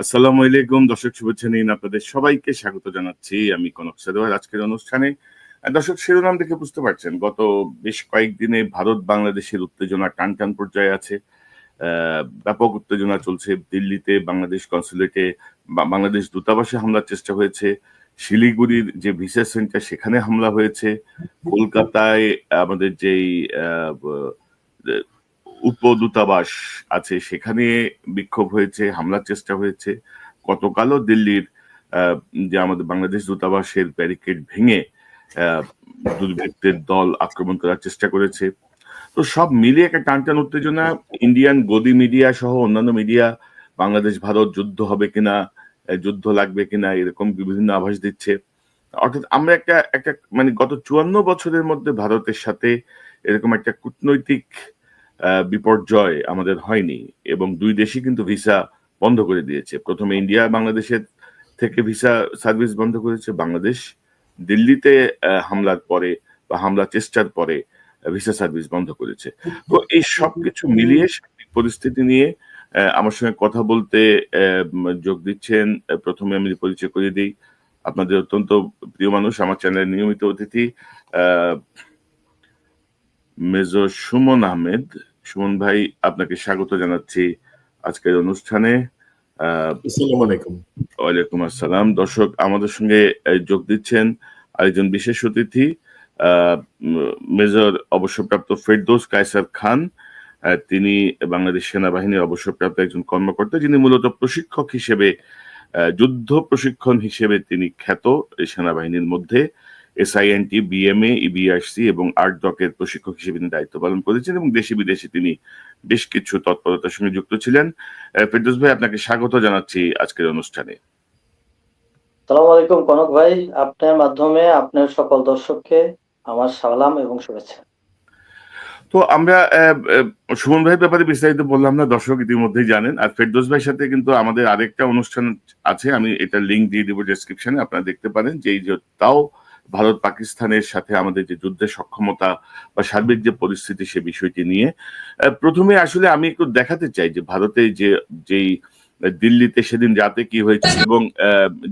আসসালামু আলাইকুম দর্শক, শুভেচ্ছা নিন, আপনাদের সবাইকে স্বাগত জানাচ্ছি আমি কনক সাদওয়ার আজকের অনুষ্ঠানে। দর্শক, শিরোনাম দেখে বুঝতে পারছেন গত বেশ কয়েকদিনে ভারত বাংলাদেশের উত্তেজনা টান টান পর্যায়ে আছে। ব্যাপক উত্তেজনা চলছে দিল্লিতে, বাংলাদেশ কনসুলেটে, বাংলাদেশ দূতাবাসে হামলার চেষ্টা হয়েছে। শিলিগুড়ির যে ভিসা সেন্টার সেখানে হামলা হয়েছে। কলকাতায় আমাদের যেই উপদূতাবাস আছে সেখানে বিক্ষোভ হয়েছে, হামলার চেষ্টা হয়েছে। গতকালও দিল্লির যে আমাদের বাংলাদেশ দূতাবাসের ব্যারিকেড ভেঙে আহ, দুর্বৃত্তের দল আক্রমণ করার চেষ্টা করেছে। তো সব মিলিয়ে একটা টানটান উত্তেজনা। ইন্ডিয়ান গদি মিডিয়া সহ অন্যান্য মিডিয়া বাংলাদেশ ভারত যুদ্ধ হবে কিনা, যুদ্ধ লাগবে কিনা, এরকম বিভিন্ন আভাস দিচ্ছে। অর্থাৎ আমরা একটা একটা মানে গত 54 বছরের মধ্যে ভারতের সাথে এরকম একটা কূটনৈতিক বিপর্যয় আমাদের হয়নি, এবং দুই দেশই কিন্তু ভিসা বন্ধ করে দিয়েছে। প্রথমে ইন্ডিয়া বাংলাদেশের থেকে ভিসা সার্ভিস বন্ধ করেছে, বাংলাদেশ দিল্লিতে হামলার পরে বা হামলা চেষ্টার পরে ভিসা সার্ভিস বন্ধ করেছে। তো এই সবকিছু মিলিয়ে সার্বিক পরিস্থিতি নিয়ে আমার সঙ্গে কথা বলতে যোগ দিচ্ছেন। প্রথমে আমি পরিচয় করিয়ে দিই, আপনাদের অত্যন্ত প্রিয় মানুষ, আমার চ্যানেলের নিয়মিত অতিথি মেজর সুমন আহমেদ। সুমন ভাই, আপনাকে স্বাগত জানাচ্ছি আজকের অনুষ্ঠানে। আসসালামু আলাইকুম। ওয়ালাইকুম আসসালাম। দর্শক, আমাদের সঙ্গে যোগ দিচ্ছেন আরেকজন বিশেষ অতিথি, মেজর অবসরপ্রাপ্ত ফেরদৌস কায়সার খান। তিনি বাংলাদেশ সেনাবাহিনীর অবসরপ্রাপ্ত একজন কর্মকর্তা, যিনি মূলত প্রশিক্ষক হিসেবে, যুদ্ধ প্রশিক্ষণ হিসেবে তিনি খ্যাত। সেনাবাহিনীর মধ্যে এসআইএনটি, বিএমএ, ইবিআরসি এবং আরডকের প্রশিক্ষক হিসেবে তিনি দায়িত্ব পালন করেছেন, এবং দেশে বিদেশে তিনি বেশ কিছু তৎপরতার সঙ্গে যুক্ত ছিলেন। ফেরদৌস ভাই, আপনাকে স্বাগত জানাচ্ছি আজকের অনুষ্ঠানে। আসসালামু আলাইকুম কনক ভাই, আপনার মাধ্যমে আপনার সকল দর্শককে আমার সালাম এবং শুভেচ্ছা। তো আমরা সুমন ভাইয়ের ব্যাপারে বিস্তারিত বললাম না, দর্শক ইতিমধ্যেই জানেন। আর ফেরদৌস ভাইয়ের সাথে কিন্তু আমাদের আরেকটা অনুষ্ঠান আছে, আমি এটা লিঙ্ক দিয়ে দিব ডেসক্রিপশনে, আপনারা দেখতে পারেন। যে তাও ভারত পাকিস্তানের সাথে আমাদের যে যুদ্ধের সক্ষমতা বা সার্বিক যে পরিস্থিতি, সে বিষয়টি নিয়ে প্রথমে আসলে আমি একটু দেখাতে চাই যে ভারতে যেই দিল্লিতে সেদিন রাতে কি হয়েছে, এবং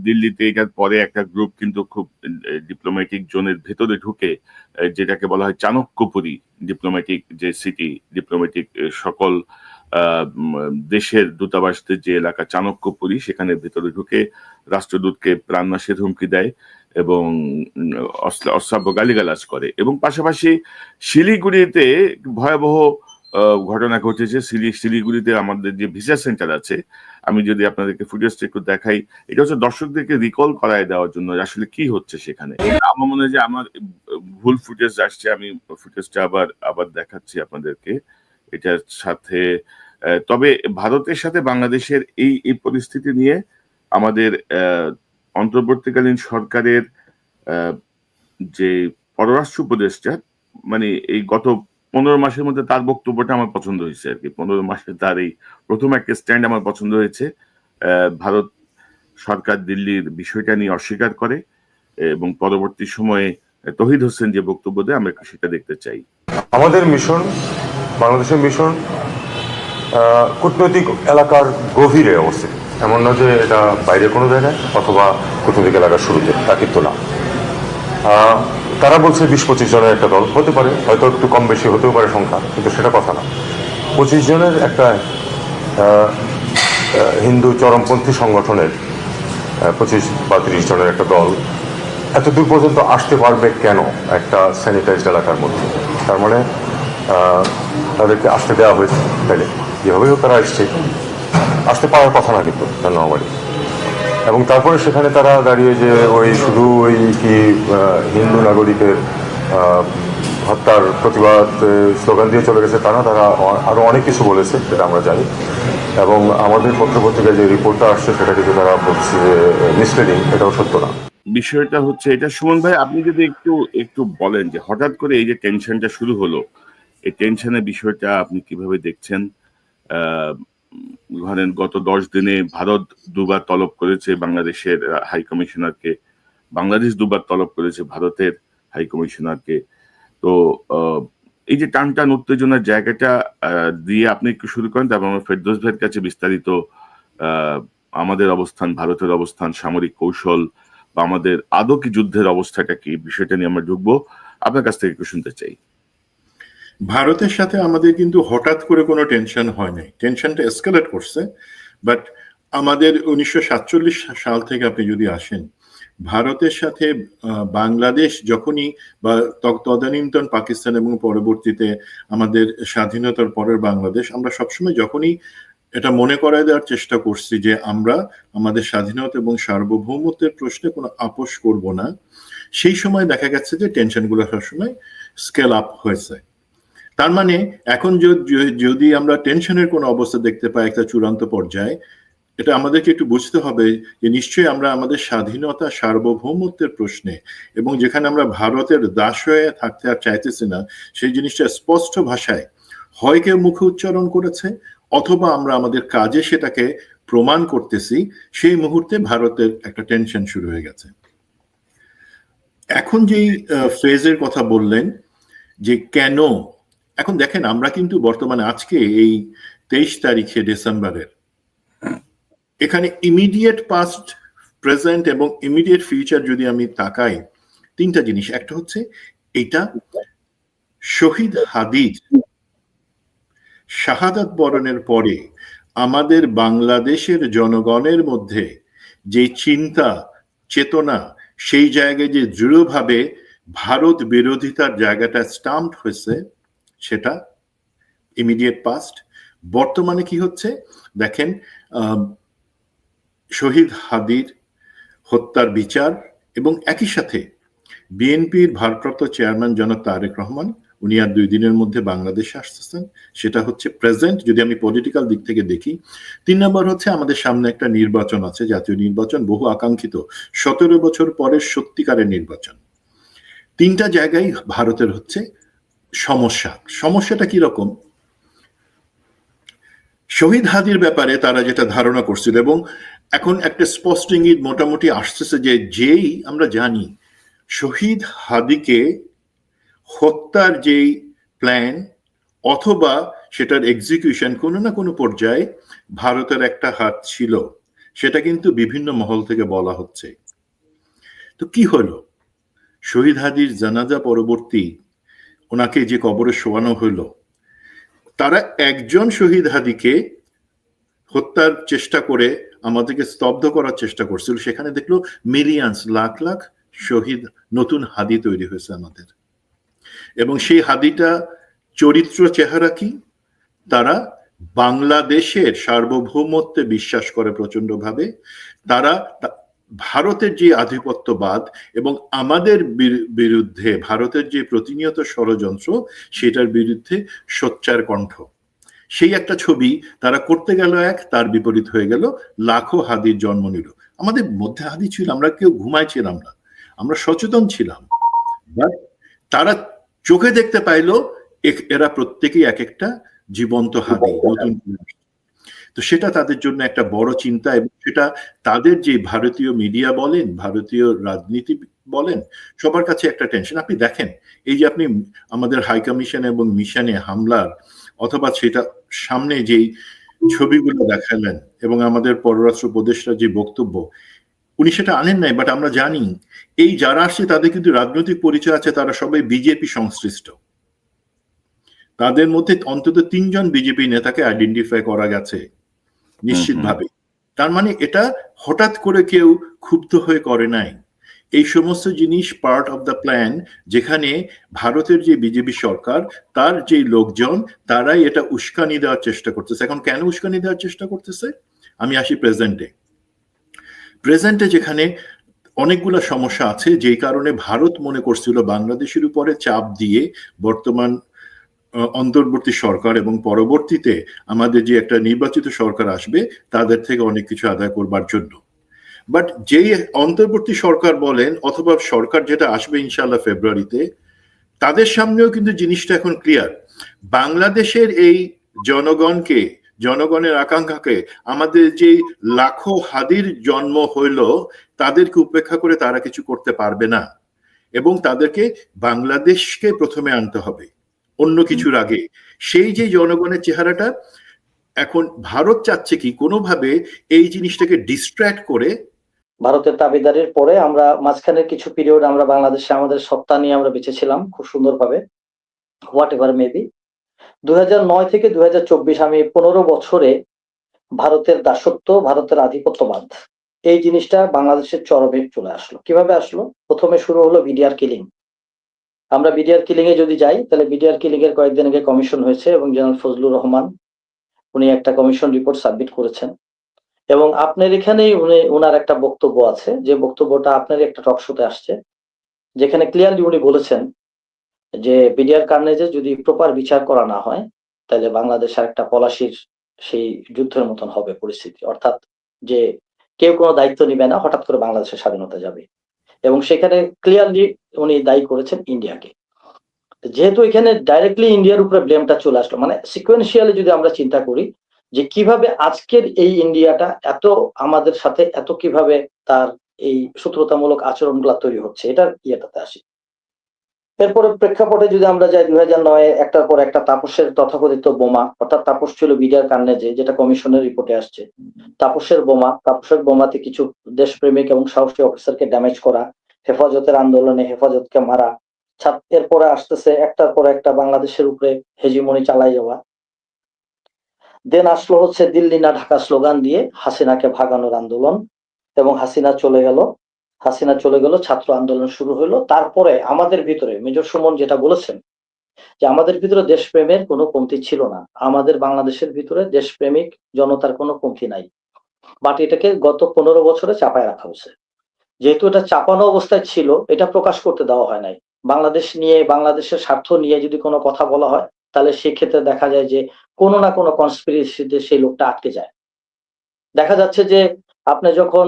দিল্লিতে এটার পরে একটা গ্রুপ কিন্তু খুব ডিপ্লোম্যাটিক জোনের ভেতরে ঢুকে, যেটাকে বলা হয় চাণক্যপুরী ডিপ্লোম্যাটিক যে সিটি, ডিপ্লোম্যাটিক সকল দেশের দূতাবাসদের যে এলাকা চাণক্যপুরী, সেখানে ভেতরে ঢুকে রাষ্ট্রদূতকে প্রাণনাশের হুমকি দেয় এবং অশ্রাব্য গালিগালাজ করে। এবং পাশাপাশি শিলিগুড়িতে ভয়াবহ ঘটনা ঘটেছে। শিলিগুড়িতে আমাদের যে ভিসা সেন্টার আছে, আমি যদি আপনাদেরকে ফুটেজটা একটু দেখাই, এটা হচ্ছে দর্শকদেরকে রিকল করায় দেওয়ার জন্য আসলে কি হচ্ছে সেখানে। আমার মনে হয় যে আমার ভুল ফুটেজ আসছে, আমি ফুটেজটা আবার আবার দেখাচ্ছি আপনাদেরকে এটার সাথে। তবে ভারতের সাথে বাংলাদেশের এই এই পরিস্থিতি নিয়ে আমাদের অন্তর্বর্তীকালীন সরকারের যে পররাষ্ট্র উপদেষ্টা, মানে এই গত 15 মাসের মধ্যে তার বক্তব্যটা আমার পছন্দ হয়েছে আর কি। 15 মাসে তার এই প্রথম একটা স্ট্যান্ড আমার পছন্দ হয়েছে। ভারত সরকার দিল্লির বিষয়টা নিয়ে অস্বীকার করে, এবং পরবর্তী সময়ে তহিদ হোসেন যে বক্তব্য দেয়, আমরা সেটা দেখতে চাই। আমাদের মিশন, বাংলাদেশের মিশন কূটনৈতিক এলাকার গভীরে অবস্থিত। এমন না যে এটা বাইরে কোনো জায়গায় অথবা কূটনৈতিক এলাকার শুরুতে, তা কিন্তু না। তারা বলছে 20-25 জনের একটা দল হতে পারে, হয়তো একটু কম বেশি হতেও পারে সংখ্যা, কিন্তু সেটা কথা না। 25 জনের একটা হিন্দু চরমপন্থী সংগঠনের 25 বা 30 জনের একটা দল এত দূর পর্যন্ত আসতে পারবে কেন একটা স্যানিটাইজড এলাকার মধ্যে? তার মানে তাদেরকে আসতে দেওয়া হয়েছে, তাইলে যেভাবেই হোক তারা আসতে পারার কথা না কিন্তু ধন্যবাদ। এবং তারপরে সেখানে তারা দাঁড়িয়ে যে ওই শুধু ওই কি হিন্দু নাগরিকের হত্যার প্রতিবাদ স্লোগান দিয়ে চলে গেছে তা না, তারা আরও অনেক কিছু বলেছে, সেটা আমরা জানি। এবং আমাদের পত্রপত্রিকায় যে রিপোর্টটা আসছে সেটা কিন্তু তারা বলছে যে মিসলিডিং, এটাও সত্য না। বিষয়টা হচ্ছে এটা, সুমন ভাই আপনি যদি একটু একটু বলেন যে হঠাৎ করে এই যে টেনশনটা শুরু হলো, এই টেনশনের বিষয়টা আপনি কিভাবে দেখছেন? ধরেন গত 10 দিনে ভারত দুবার তলব করেছে বাংলাদেশের হাই কমিশনারকে, বাংলাদেশ দুবার তলব করেছে ভারতের হাই কমিশনারকে। তো এই যে টান টান উত্তেজনার জায়গাটা দিয়ে আপনি একটু শুরু করেন, তারপর আমরা ফেরদৌস ভাইয়ের কাছে বিস্তারিত আমাদের অবস্থান, ভারতের অবস্থান, সামরিক কৌশল বা আমাদের আদৌ কি যুদ্ধের অবস্থাটা কি, বিষয়টা নিয়ে আমরা ঢুকবো। আপনার কাছ থেকে একটু শুনতে চাই। ভারতের সাথে আমাদের কিন্তু হঠাৎ করে কোনো টেনশন হয় নাই, টেনশনটা এসকালেট করছে। বাট আমাদের 1947 সাল থেকে আপনি যদি আসেন, ভারতের সাথে বাংলাদেশ যখনই বা তদানীন্তন পাকিস্তান এবং পরবর্তীতে আমাদের স্বাধীনতার পরের বাংলাদেশ, আমরা সবসময় যখনই এটা মনে করায় দেওয়ার চেষ্টা করছি যে আমরা আমাদের স্বাধীনতা এবং সার্বভৌমত্বের প্রশ্নে কোনো আপোষ করব না, সেই সময় দেখা গেছে যে টেনশনগুলো সবসময় স্কেল আপ হয়েছে। তার মানে এখন যদি আমরা টেনশনের কোনো অবস্থা দেখতে পাই একটা চূড়ান্ত পর্যায়ে, এটা আমাদেরকে একটু বুঝতে হবে যে নিশ্চয়ই আমরা আমাদের স্বাধীনতা সার্বভৌমত্বের প্রশ্নে, এবং যেখানে আমরা ভারতের দাস হয়ে থাকতে আর চাইতেছি না, সেই জিনিসটা স্পষ্ট ভাষায় হয় কেউ মুখে উচ্চারণ করেছে অথবা আমরা আমাদের কাজে সেটাকে প্রমাণ করতেছি, সেই মুহূর্তে ভারতের একটা টেনশন শুরু হয়ে গেছে। এখন যেই ফেজের কথা বললেন যে কেন, এখন দেখেন আমরা কিন্তু বর্তমানে আজকে এই 23 তারিখে ডিসেম্বরের, এখানে ইমিডিয়েট পাস্ট, প্রেজেন্ট এবং ইমিডিয়েট ফিউচার যদি আমি তাকাই, তিনটা জিনিস। একটা হচ্ছে এটা শহীদ হাদির শাহাদাত বরণের পরে আমাদের বাংলাদেশের জনগণের মধ্যে যে চিন্তা চেতনা, সেই জায়গায় যে দৃঢ়ভাবে ভারত বিরোধিতার জায়গাটা স্টাম্পড হয়েছে, সেটা ইমিডিয়েট পাস্ট। বর্তমানে কি হচ্ছে দেখেন, শহীদ হাদির হত্যার বিচার এবং একই সাথে বিএনপির ভারপ্রাপ্ত চেয়ারম্যান জনাব তারেক রহমান, উনি আর 2 দিনের মধ্যে বাংলাদেশে আসতেছেন, সেটা হচ্ছে প্রেজেন্ট যদি আমি পলিটিক্যাল দিক থেকে দেখি। 3 নম্বর হচ্ছে আমাদের সামনে একটা নির্বাচন আছে, জাতীয় নির্বাচন, বহু আকাঙ্ক্ষিত 17 বছর পরের সত্যিকারের নির্বাচন। তিনটা জায়গায় ভারতের হচ্ছে সমস্যাটা কি রকম? শহীদ হাদির ব্যাপারে তারা যেটা ধারণা করছিল, এবং এখন একটা স্পষ্ট ইঙ্গিত মোটামুটি আসতেছে যে যেই আমরা জানি শহীদ হাদিকে হত্যার যেই প্ল্যান অথবা সেটার এক্সিকিউশন কোনো না কোনো পর্যায়ে ভারতের একটা হাত ছিল, সেটা কিন্তু বিভিন্ন মহল থেকে বলা হচ্ছে। তো কি হলো, শহীদ হাদির জানাজা পরবর্তী ওনাকে যে কবরে শোয়ানো হলো, তারা একজন শহীদ হাদিকে হত্যার চেষ্টা করে আমাদেরকে স্তব্ধ করার চেষ্টা করছিল, সেখানে দেখলো মিলিয়ন্স, লাখ লাখ শহীদ, নতুন হাদি তৈরি হয়েছে আমাদের। এবং সেই হাদিটা চরিত্র চেহারা কি, তারা বাংলাদেশের সার্বভৌমত্বে বিশ্বাস করে প্রচন্ডভাবে, তারা ভারতের যে আধিপত্যবাদ এবং আমাদের বিরুদ্ধে ভারতের যে প্রতিনিয়ত ষড়যন্ত্র, সেটার বিরুদ্ধে সোচ্চার কণ্ঠ। সেই একটা ছবি তারা করতে গেল, তার বিপরীত হয়ে গেল, লাখো হাদির জন্ম নিল। আমাদের মধ্যে হাদি ছিল, আমরা কেউ ঘুমাইছিলাম না, আমরা সচেতন ছিলাম। তারা চোখে দেখতে পাইলো এরা প্রত্যেকেই এক একটা জীবন্ত হাদি, নতুন। তো সেটা তাদের জন্য একটা বড় চিন্তা, এবং সেটা তাদের যে ভারতীয় মিডিয়া বলেন, ভারতীয় রাজনীতি বলেন, সবার কাছে একটা টেনশন। আপনি দেখেন এই যে আপনি আমাদের হাই কমিশন এবং মিশনে হামলার অথবা সেটা সামনে যেই ছবিগুলো দেখালেন এবং আমাদের পররাষ্ট্র উপদেষ্টা যে বক্তব্য, উনি সেটা আনেন নাই, বাট আমরা জানি এই যারা আসছে তাদের কিন্তু রাজনৈতিক পরিচয় আছে, তারা সবাই বিজেপি সংশ্লিষ্ট। তাদের মধ্যে অন্তত 3 জন বিজেপি নেতাকে আইডেন্টিফাই করা গেছে নিশ্চিতভাবে। তার মানে এটা হঠাৎ করে কেউ ক্ষুব্ধ হয়ে করে নাই, এই সমস্ত জিনিস পার্ট অফ দ্য প্ল্যান, যেখানে ভারতের যে বিজেপি সরকার, তার যে লোকজন, তারাই এটা উস্কানি দেওয়ার চেষ্টা করতেছে। এখন কেন উস্কানি দেওয়ার চেষ্টা করতেছে, আমি আসি প্রেজেন্টে যেখানে অনেকগুলো সমস্যা আছে, যেই কারণে ভারত মনে করছিল বাংলাদেশের উপরে চাপ দিয়ে বর্তমান অন্তর্বর্তী সরকার এবং পরবর্তীতে আমাদের যে একটা নির্বাচিত সরকার আসবে, তাদের থেকে অনেক কিছু আদায় করবার জন্য। বাট যেই অন্তর্বর্তী সরকার বলেন অথবা সরকার যেটা আসবে ইনশাআল্লাহ ফেব্রুয়ারিতে, তাদের সামনেও কিন্তু জিনিসটা এখন ক্লিয়ার। বাংলাদেশের এই জনগণকে, জনগণের আকাঙ্ক্ষাকে, আমাদের যে লাখো হাদির জন্ম হইল, তাদেরকে উপেক্ষা করে তারা কিছু করতে পারবে না, এবং তাদেরকে বাংলাদেশকে প্রথমে আনতে হবে অন্য কিছুর আগে। সেই যে জনগণের চেহারাটা, এখন ভারত চাচ্ছে কি কোনোভাবে এই জিনিসটাকে ডিস্ট্র্যাক্ট করে? ভারতের দাবিদারির পরে আমরা মাঝখানের কিছু পিরিয়ড আমরা বাংলাদেশে আমাদের সত্তা নিয়ে আমরা বেঁচেছিলাম খুব সুন্দরভাবে, হোয়াট এভার মেবি। 2009 থেকে 2024 আমি 15 বছরে ভারতের দাসত্ব, ভারতের আধিপত্যবাদ, এই জিনিসটা বাংলাদেশের চরমে চলে আসলো। কিভাবে আসলো? প্রথমে শুরু হলো বিডিআর কিলিং। আমরা বিডিআর কিলিং এ যদি যাই, তাহলে বিডিআর কিলিং এর কয়েকদিন আগে কমিশন হয়েছে এবং জেনারেল ফজলুর রহমান উনি একটা কমিশন রিপোর্ট সাবমিট করেছেন, এবং আপনার এখানেই উনার একটা বক্তব্য আছে, যে বক্তব্যটা আপনার একটা টক শোতে আসছে, যেখানে ক্লিয়ারলি উনি বলেছেন যে বিডিআর কার্নেজে যদি প্রপার বিচার করা না হয়, তাহলে বাংলাদেশ আর একটা পলাশির সেই যুদ্ধের মতন হবে পরিস্থিতি, অর্থাৎ যে কেউ কোনো দায়িত্ব নিবে না, হঠাৎ করে বাংলাদেশের স্বাধীনতা যাবে। এবং সেখানে ক্লিয়ারলি উনি দায়ী করেছেন ইন্ডিয়াকে। যেহেতু এখানে ডাইরেক্টলি ইন্ডিয়ার উপরে ব্লেমটা চলে আসলো, মানে সিকোয়েন্সিয়ালি যদি আমরা চিন্তা করি যে কিভাবে আজকের এই ইন্ডিয়াটা এত আমাদের সাথে এত কিভাবে তার এই শত্রুতামূলক আচরণগুলো তৈরি হচ্ছে, এটার ইয়েটাতে আসি। এরপরে প্রেক্ষাপটে যদি আমরা যাই, 2009 একটার পর একটা তাপসের তথাকথিত বোমা, অর্থাৎ তাপস ছিল বিডিআর কার্নেজে, যেটা কমিশনের রিপোর্টে আসছে, তাপসের বোমাতে কিছু দেশপ্রেমিক এবং সাহসী অফিসারকে ড্যামেজ করা, হেফাজতের আন্দোলনে হেফাজতকে মারা, এরপরে আসতেছে একটার পর একটা বাংলাদেশের উপরে হেজিমনি চালাই যাওয়া। দেন আসলো হচ্ছে দিল্লি না ঢাকা স্লোগান দিয়ে হাসিনাকে ভাগানোর আন্দোলন, এবং হাসিনা চলে গেল, ছাত্র আন্দোলন শুরু হলো। তারপরে আমাদের ভিতরে মেজর সুমন যেটা বলেছেন, যে আমাদের ভিতরে দেশপ্রেমের কোনো কমতি ছিল না, আমাদের বাংলাদেশের ভিতরে দেশপ্রেমিক জনতার কোনো কমতি নাই, বাট এটাকে গত 15 বছরে চাপায় রাখা হয়েছে। যেহেতু এটা চাপানো অবস্থায় ছিল, এটা প্রকাশ করতে দেওয়া হয় নাই। বাংলাদেশ নিয়ে, বাংলাদেশের স্বার্থ নিয়ে যদি কোনো কথা বলা হয়, তাহলে সেক্ষেত্রে দেখা যায় যে কোনো না কোনো কনস্পিরেসিতে সেই লোকটা আটকে যায়। দেখা যাচ্ছে যে আপনি যখন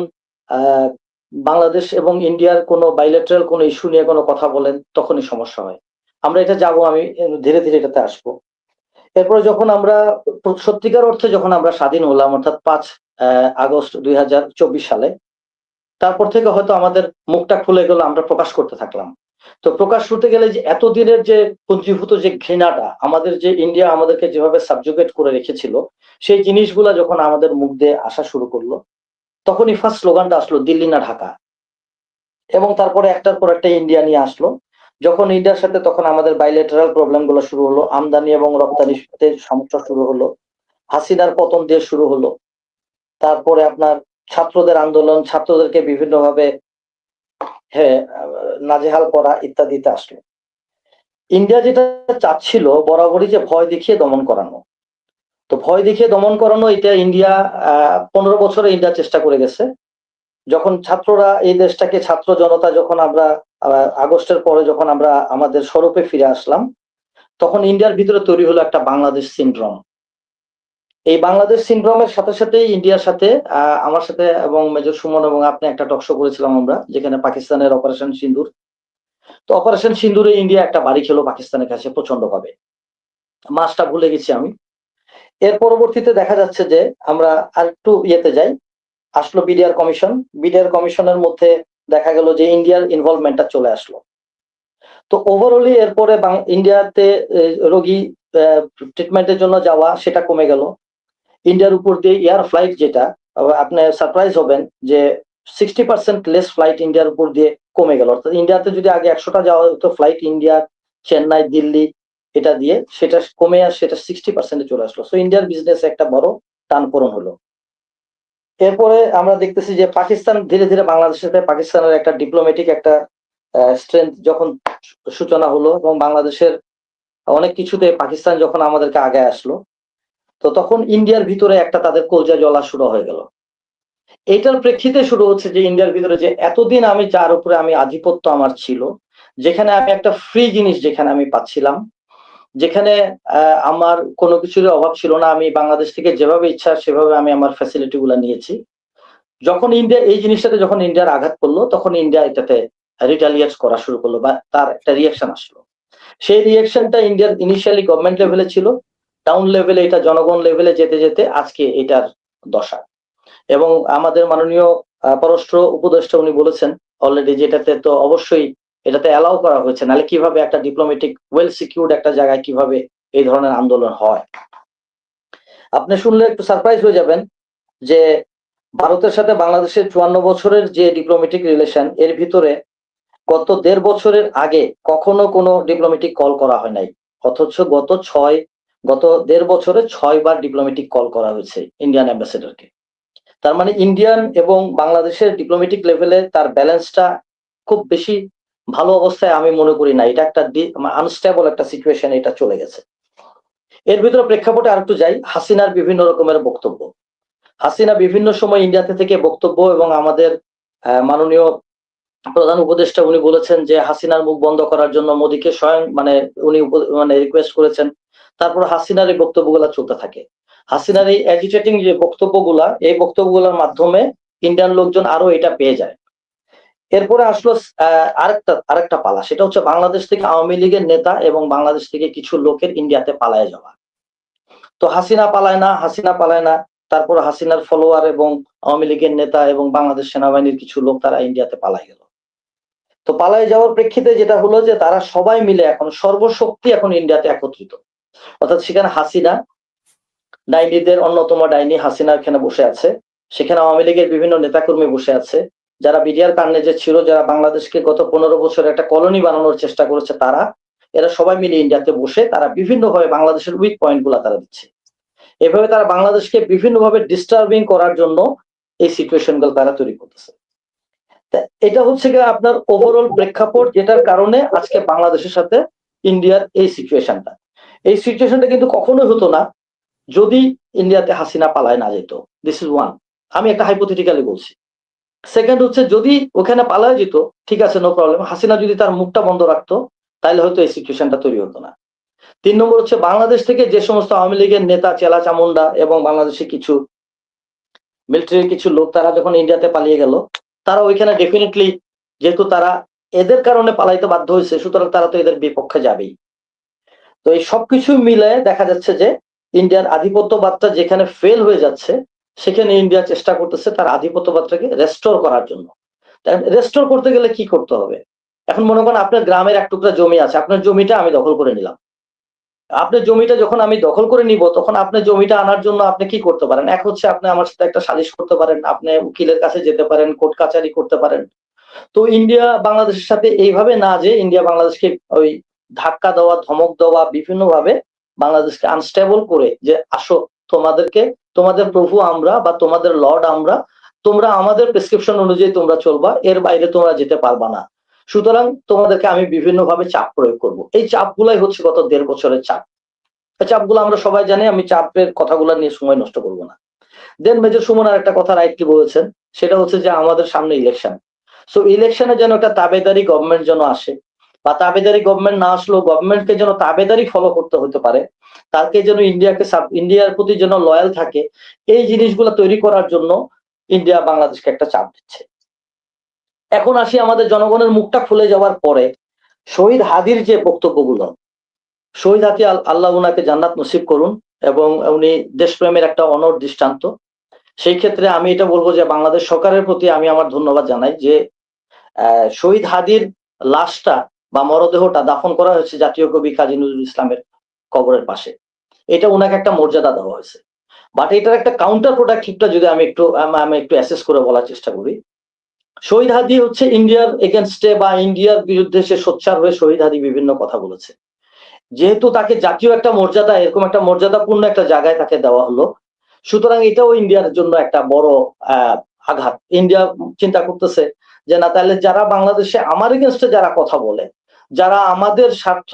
বাংলাদেশ এবং ইন্ডিয়ার কোনো বাইলেটারাল কোনো ইস্যু নিয়ে কোনো কথা বলেন, তখনই সমস্যা হয়। আমরা এটা যাব, আমি ধীরে ধীরে এটাতে আসবো। এরপরে যখন আমরা সত্যিকার অর্থে যখন আমরা স্বাধীন হলাম, অর্থাৎ 5 আগস্ট 2024 সালে, তারপর থেকে হয়তো আমাদের মুখটা খুলে গেল, আমরা প্রকাশ করতে থাকলাম। তো প্রকাশ করতে গেলে যে এতদিনের যে পুঞ্জীভূত যে ঘৃণাটা, আমাদের যে ইন্ডিয়া আমাদেরকে যেভাবে সাবজুগেট করে রেখেছিল, সেই জিনিসগুলা যখন আমাদের মুখ দিয়ে আসা শুরু করলো, তখনই ফার্স্ট স্লোগানটা আসলো দিল্লি না ঢাকা, এবং তারপরে একটার পর একটা ইন্ডিয়া নিয়ে আসলো। যখন ইন্ডিয়ার সাথে তখন আমাদের বাইলেটারাল প্রবলেম গুলো শুরু হলো, আমদানি এবং রপ্তানিতে সমস্যা শুরু হলো, হাসিনার পতন দিয়ে শুরু হলো, তারপরে আপনার ছাত্রদের আন্দোলন, ছাত্রদেরকে বিভিন্নভাবে নাজেহাল করা ইত্যাদিতে আসলো। ইন্ডিয়া যেটা চাচ্ছিল বরাবরই যে ভয় দেখিয়ে দমন করানো, তো ভয় দেখিয়ে দমন করানো এটা ইন্ডিয়া 15 বছরে ইন্ডিয়া চেষ্টা করে গেছে। যখন ছাত্ররা এই দেশটাকে, ছাত্র জনতা যখন আমরা আগস্টের পরে যখন আমরা আমাদের স্বরূপে ফিরে আসলাম, তখন ইন্ডিয়ার ভিতরে তৈরি হলো একটা বাংলাদেশ সিনড্রোম। এই বাংলাদেশ সিনড্রোমের সাথে সাথে ইন্ডিয়ার সাথে আমার সাথে এবং মেজর সুমন এবং আপনি একটা টকশো করেছিলাম আমরা, যেখানে পাকিস্তানের অপারেশন সিন্দুর। তো অপারেশন সিন্দুরে ইন্ডিয়া একটা বাড়ি খেলো পাকিস্তানের কাছে প্রচন্ড ভাবে, মাসটা ভুলে গেছি আমি। এর পরবর্তীতে দেখা যাচ্ছে যে আমরা আর একটু ইয়েতে যাই, আসলো বিডিআর কমিশন। বিডিআর কমিশনের মধ্যে দেখা গেল যে ইন্ডিয়ার ইনভলভমেন্টটা চলে আসলো। তো ওভারঅলি এরপরে ইন্ডিয়াতে রোগী ট্রিটমেন্টের জন্য যাওয়া সেটা কমে গেল। ইন্ডিয়ার উপর দিয়ে এয়ার ফ্লাইট, যেটা আপনি সারপ্রাইজ হবেন যে 60% লেস ফ্লাইট ইন্ডিয়ার উপর দিয়ে কমে গেল। অর্থাৎ ইন্ডিয়াতে যদি আগে 100টা যাওয়া হতো ফ্লাইট, ইন্ডিয়া, চেন্নাই, দিল্লি, এটা দিয়ে সেটা কমে আর সেটা 60% চলে আসলো। সো ইন্ডিয়ার বিজনেস একটা বড় টানপোড়েন হলো। এরপরে আমরা দেখতেছি যে পাকিস্তান ধীরে ধীরে বাংলাদেশের সাথে পাকিস্তানের একটা ডিপ্লোম্যাটিক একটা স্ট্রেংথ যখন সূচনা হলো, এবং বাংলাদেশের অনেক কিছুতে পাকিস্তান যখন আমাদেরকে আগে আসলো, তো তখন ইন্ডিয়ার ভিতরে একটা তাদের কলজা জ্বলা শুরু হয়ে গেল। এইটার প্রেক্ষিতে শুরু হচ্ছে যে ইন্ডিয়ার ভিতরে যে এতদিন আমি যার উপরে আমি আধিপত্য আমার ছিল, যেখানে আমি একটা ফ্রি জিনিস যেখানে আমি পাচ্ছিলাম, যেখানে আমার কোনো কিছুর অভাব ছিল না, আমি বাংলাদেশ থেকে যেভাবে ইচ্ছা সেভাবে আমি আমার ফ্যাসিলিটি গুলা নিয়েছি। যখন ইন্ডিয়া এই জিনিসটাতে যখন ইন্ডিয়ার আঘাত করলো, তখন ইন্ডিয়া এটাতে রিটালিয়েট করা শুরু করলো, বা তার একটা রিয়াকশন আসলো। সেই রিয়াকশনটা ইন্ডিয়ার ইনিশিয়ালি গভর্নমেন্ট লেভেলে ছিল, টাউন লেভেলে, এটা জনগণ লেভেলে যেতে যেতে আজকে এটার দশা। এবং আমাদের মাননীয় পররাষ্ট্র উপদেষ্টা উনি বলেছেন অলরেডি, যেটাতে তো অবশ্যই এটাতে অ্যালাউ করা হয়েছে, নাহলে কিভাবে একটা ডিপ্লোম্যাটিক ওয়েল সিকিউরড একটা জায়গায় কিভাবে এই ধরনের আন্দোলন হয়। আপনি শুনলে একটু সারপ্রাইজ হয়ে যাবেন যে ভারতের সাথে বাংলাদেশের 54 বছরের যে ডিপ্লোম্যাটিক রিলেশন, এর ভিতরে গত 1.5 বছরের আগে কখনো কোনো ডিপ্লোম্যাটিক কল করা হয় নাই, অথচ গত 1.5 বছরে 6 বার ডিপ্লোম্যাটিক কল করা হয়েছে ইন্ডিয়ান অ্যাম্বাসেডরকে। তার মানে ইন্ডিয়ান এবং বাংলাদেশের ডিপ্লোম্যাটিক লেভেলে তার ব্যালেন্সটা খুব বেশি ভালো অবস্থায় আমি মনে করি না। এটা একটা আনস্টেবল একটা সিচুয়েশন, এটা চলে গেছে। এর ভিতরে প্রেক্ষাপটে আরেকটু যাই, হাসিনার বিভিন্ন রকমের বক্তব্য। হাসিনা বিভিন্ন সময় ইন্ডিয়াতে থেকে বক্তব্য, এবং আমাদের মাননীয় প্রধান উপদেষ্টা উনি বলেছেন যে হাসিনার মুখ বন্ধ করার জন্য মোদীকে স্বয়ং উনি রিকোয়েস্ট করেছেন। তারপর হাসিনার এই বক্তব্যগুলা চলতে থাকে। হাসিনার এই অ্যাজিটেটিং যে বক্তব্যগুলা, এই বক্তব্যগুলোর মাধ্যমে ইন্ডিয়ান লোকজন আরো এটা পেয়ে যায়। এরপরে আসলো আরেকটা পালা, সেটা হচ্ছে বাংলাদেশ থেকে আওয়ামী লীগের নেতা এবং বাংলাদেশ থেকে কিছু লোকের ইন্ডিয়াতে পালায় যাওয়া। তো হাসিনা পালায় না, তারপর হাসিনার ফলোয়ার এবং আওয়ামী লীগের নেতা এবং বাংলাদেশ সেনাবাহিনীর কিছু লোক তারা ইন্ডিয়াতে পালায় গেল। তো পালায় যাওয়ার প্রেক্ষিতে যেটা হলো যে তারা সবাই মিলে এখন সর্বশক্তি এখন ইন্ডিয়াতে একত্রিত, অর্থাৎ সেখানে হাসিনা, ডাইনিদের অন্যতম ডাইনি হাসিনা এখানে বসে আছে, সেখানে আওয়ামী লীগের বিভিন্ন নেতাকর্মী বসে আছে, যারা বিডিআর কার্নেজে ছিল, যারা বাংলাদেশকে গত 15 বছর একটা কলোনি বানানোর চেষ্টা করেছে, এরা সবাই মিলে ইন্ডিয়াতে বসে তারা বিভিন্নভাবে বাংলাদেশের উইক পয়েন্ট গুলা তারা দিচ্ছে। এভাবে তারা বাংলাদেশকে বিভিন্নভাবে ডিস্টার্বিং করার জন্য এই সিচুয়েশন গুলো তারা তৈরি করতেছে। এটা হচ্ছে গিয়ে আপনার ওভারঅল প্রেক্ষাপট, যেটার কারণে আজকে বাংলাদেশের সাথে ইন্ডিয়ার এই সিচুয়েশনটা কিন্তু কখনোই হতো না যদি ইন্ডিয়াতে হাসিনা পালায় না যেত। দিস ইজ ওয়ান, আমি একটা হাইপোথেটিক্যালি বলছি। সেকেন্ড হচ্ছে যদি ওখানে পালায় যেত, ঠিক আছে, নো প্রবলেম, হাসিনা যদি তার মুখটা বন্ধ রাখতো তাহলে হয়তো এই সিচুয়েশনটা তৈরি হতো না। 3 নম্বর হচ্ছে বাংলাদেশ থেকে যে সমস্ত আওয়ামী লীগের নেতা, চেলা চামুন্ডা এবং বাংলাদেশের কিছু মিলিটারির কিছু লোক তারা যখন ইন্ডিয়াতে পালিয়ে গেল, তারা ওইখানে ডেফিনেটলি, যেহেতু তারা এদের কারণে পালাইতে বাধ্য হয়েছে, সুতরাং তারা তো এদের বিপক্ষে যাবেই। তো এই সবকিছু মিলে দেখা যাচ্ছে যে ইন্ডিয়ার আধিপত্যবাদটা যেখানে ফেল হয়ে যাচ্ছে, সেখানে ইন্ডিয়া চেষ্টা করতেছে তার আধিপত্যবাদটাকে রেস্টোর করার জন্য। রেস্টোর করতে গেলে কি করতে হবে? এখন মনে করেন আপনার গ্রামের এক টুকরা জমি আছে, আপনার জমিটা আমি দখল করে নিলাম। আপনার জমিটা যখন আমি দখল করে নিব, তখন আপনার জমিটা আনার জন্য আপনি কি করতে পারেন? এক হচ্ছে আপনি আমার সাথে একটা সালিশ করতে পারেন, আপনি উকিলের কাছে যেতে পারেন, কোর্ট কাচারি করতে পারেন। তো ইন্ডিয়া বাংলাদেশের সাথে এইভাবে না, যে ইন্ডিয়া বাংলাদেশকে ওই ধাক্কা দেওয়া, ধমক দেওয়া, বিভিন্ন ভাবে বাংলাদেশকে আনস্টেবল করে যে আসো, তোমাদের প্রভু আমরা বা তোমাদের লর্ড আমরা, তোমরা আমাদের প্রেসক্রিপশন অনুযায়ী তোমরা চলবা, এর বাইরে তোমরা যেতে পারবা না, সুতরাং তোমাদেরকে আমি বিভিন্ন ভাবে চাপ প্রয়োগ করব। এই চাপগুলাই হচ্ছে গত 1.5 বছরের চাপ। এই চাপগুলো আমরা সবাই জানি, আমি চাপের কথাগুলো নিয়ে সময় নষ্ট করব না। দেন মেজর সুমন আর একটা কথা রাইটলি বলেছেন, সেটা হচ্ছে যে আমাদের সামনে ইলেকশন। সো ইলেকশনে যেন একটা তাবেদারি গভর্নমেন্ট যেন আসে, বা তাবেদারি গভর্নমেন্ট না আসলেও গভর্নমেন্টকে যেন তাবেদারি ফলো করতে হতে পারে, তাকে যেন ইন্ডিয়ার প্রতি যেন লয়াল থাকে, এই জিনিসগুলো তৈরি করার জন্য ইন্ডিয়া বাংলাদেশকে একটা চাপ দিচ্ছে। এখন আসি আমাদের জনগণের মুখটা খুলে যাওয়ার পরে শহীদ হাদির যে বক্তব্যগুলো, শহীদ হাদি আল্লাহ উনাকে জান্নাত নসিব করুন, এবং উনি দেশপ্রেমের একটা অনড় দৃষ্টান্ত। সেই ক্ষেত্রে আমি এটা বলবো যে বাংলাদেশ সরকারের প্রতি আমি আমার ধন্যবাদ জানাই যে শহীদ হাদির লাশটা বা মরদেহটা দাফন করা হয়েছে জাতীয় কবি কাজী নজরুল ইসলামের কবরের পাশে। এটা ওনাকে একটা মর্যাদা দেওয়া হয়েছে। বাট এটার একটা কাউন্টার প্রোডাক্টিভটা যদি আমি একটু অ্যাসেস করে বলার চেষ্টা করি, শহীদ হাদি হচ্ছে ইন্ডিয়ার এগেনস্টে বা ইন্ডিয়ার বিরুদ্ধে সে সোচ্চার হয়ে শহীদ হাদি বিভিন্ন কথা বলেছে। যেহেতু তাকে জাতীয় একটা মর্যাদা, এরকম একটা মর্যাদাপূর্ণ একটা জায়গায় তাকে দেওয়া হলো, সুতরাং এটাও ইন্ডিয়ার জন্য একটা বড় আঘাত। ইন্ডিয়া চিন্তা করতেছে যে না, তাহলে যারা বাংলাদেশে আমার এগেনস্টে যারা কথা বলে, যারা আমাদের স্বার্থ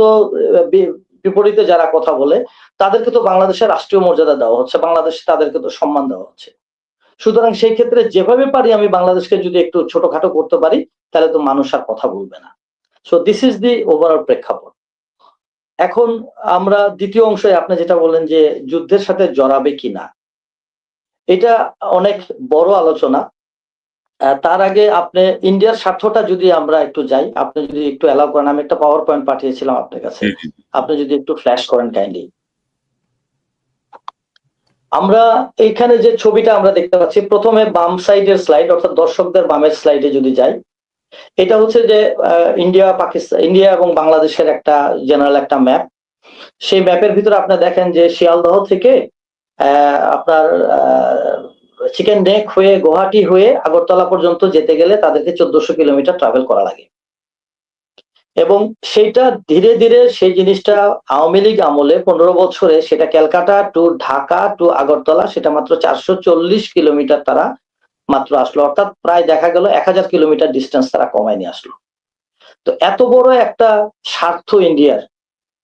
বিপরীতে যারা কথা বলে, তাদেরকে তো বাংলাদেশের রাষ্ট্রীয় মর্যাদা দেওয়া হচ্ছে, বাংলাদেশে তাদেরকে তো সম্মান দেওয়া হচ্ছে। সুতরাং সেই ক্ষেত্রে যেভাবে পারি আমি বাংলাদেশকে যদি একটু ছোটখাটো করতে পারি, তাহলে তো মানুষ আর কথা বলবে না। So this is the overall প্রেক্ষাপট। এখন আমরা দ্বিতীয় অংশে আপনি যেটা বললেন যে যুদ্ধের সাথে জড়াবে কিনা, এটা অনেক বড় আলোচনা। তার আগে আপনি ইন্ডিয়ার স্বার্থটা যদি আমরা একটু যাই, আপনি যদি একটু অ্যালাউ করেন, আমি একটা পাওয়ার পয়েন্ট পাঠিয়েছিলাম আপনার কাছে, আপনি যদি একটু ফ্ল্যাশ করেন কাইন্ডলি। আমরা এইখানে যে ছবিটা আমরা দেখতে পাচ্ছি, প্রথমে বাম সাইডের স্লাইড, অর্থাৎ দর্শকদের বামের স্লাইডে যদি যাই, এটা হচ্ছে যে ইন্ডিয়া এবং বাংলাদেশের একটা জেনারেল একটা ম্যাপ। সেই ম্যাপের ভিতরে আপনি দেখেন যে শিয়ালদহ থেকে আপনার চিকেন নেক হয়ে গুয়াহাটি হয়ে আগরতলা পর্যন্ত যেতে গেলে তাদেরকে 1400 কিলোমিটার ট্রাভেল করা লাগে। এবং সেইটা ধীরে ধীরে সেই জিনিসটা আওয়ামী লীগ আমলে 15 বছরে সেটা ক্যালকাটা টু ঢাকা টু আগরতলা সেটা মাত্র 440 কিলোমিটার তারা মাত্র আসলো, অর্থাৎ প্রায় দেখা গেল 1000 কিলোমিটার ডিস্টেন্স তারা কমায় নিয়ে আসলো। তো এত বড় একটা স্বার্থ ইন্ডিয়ার,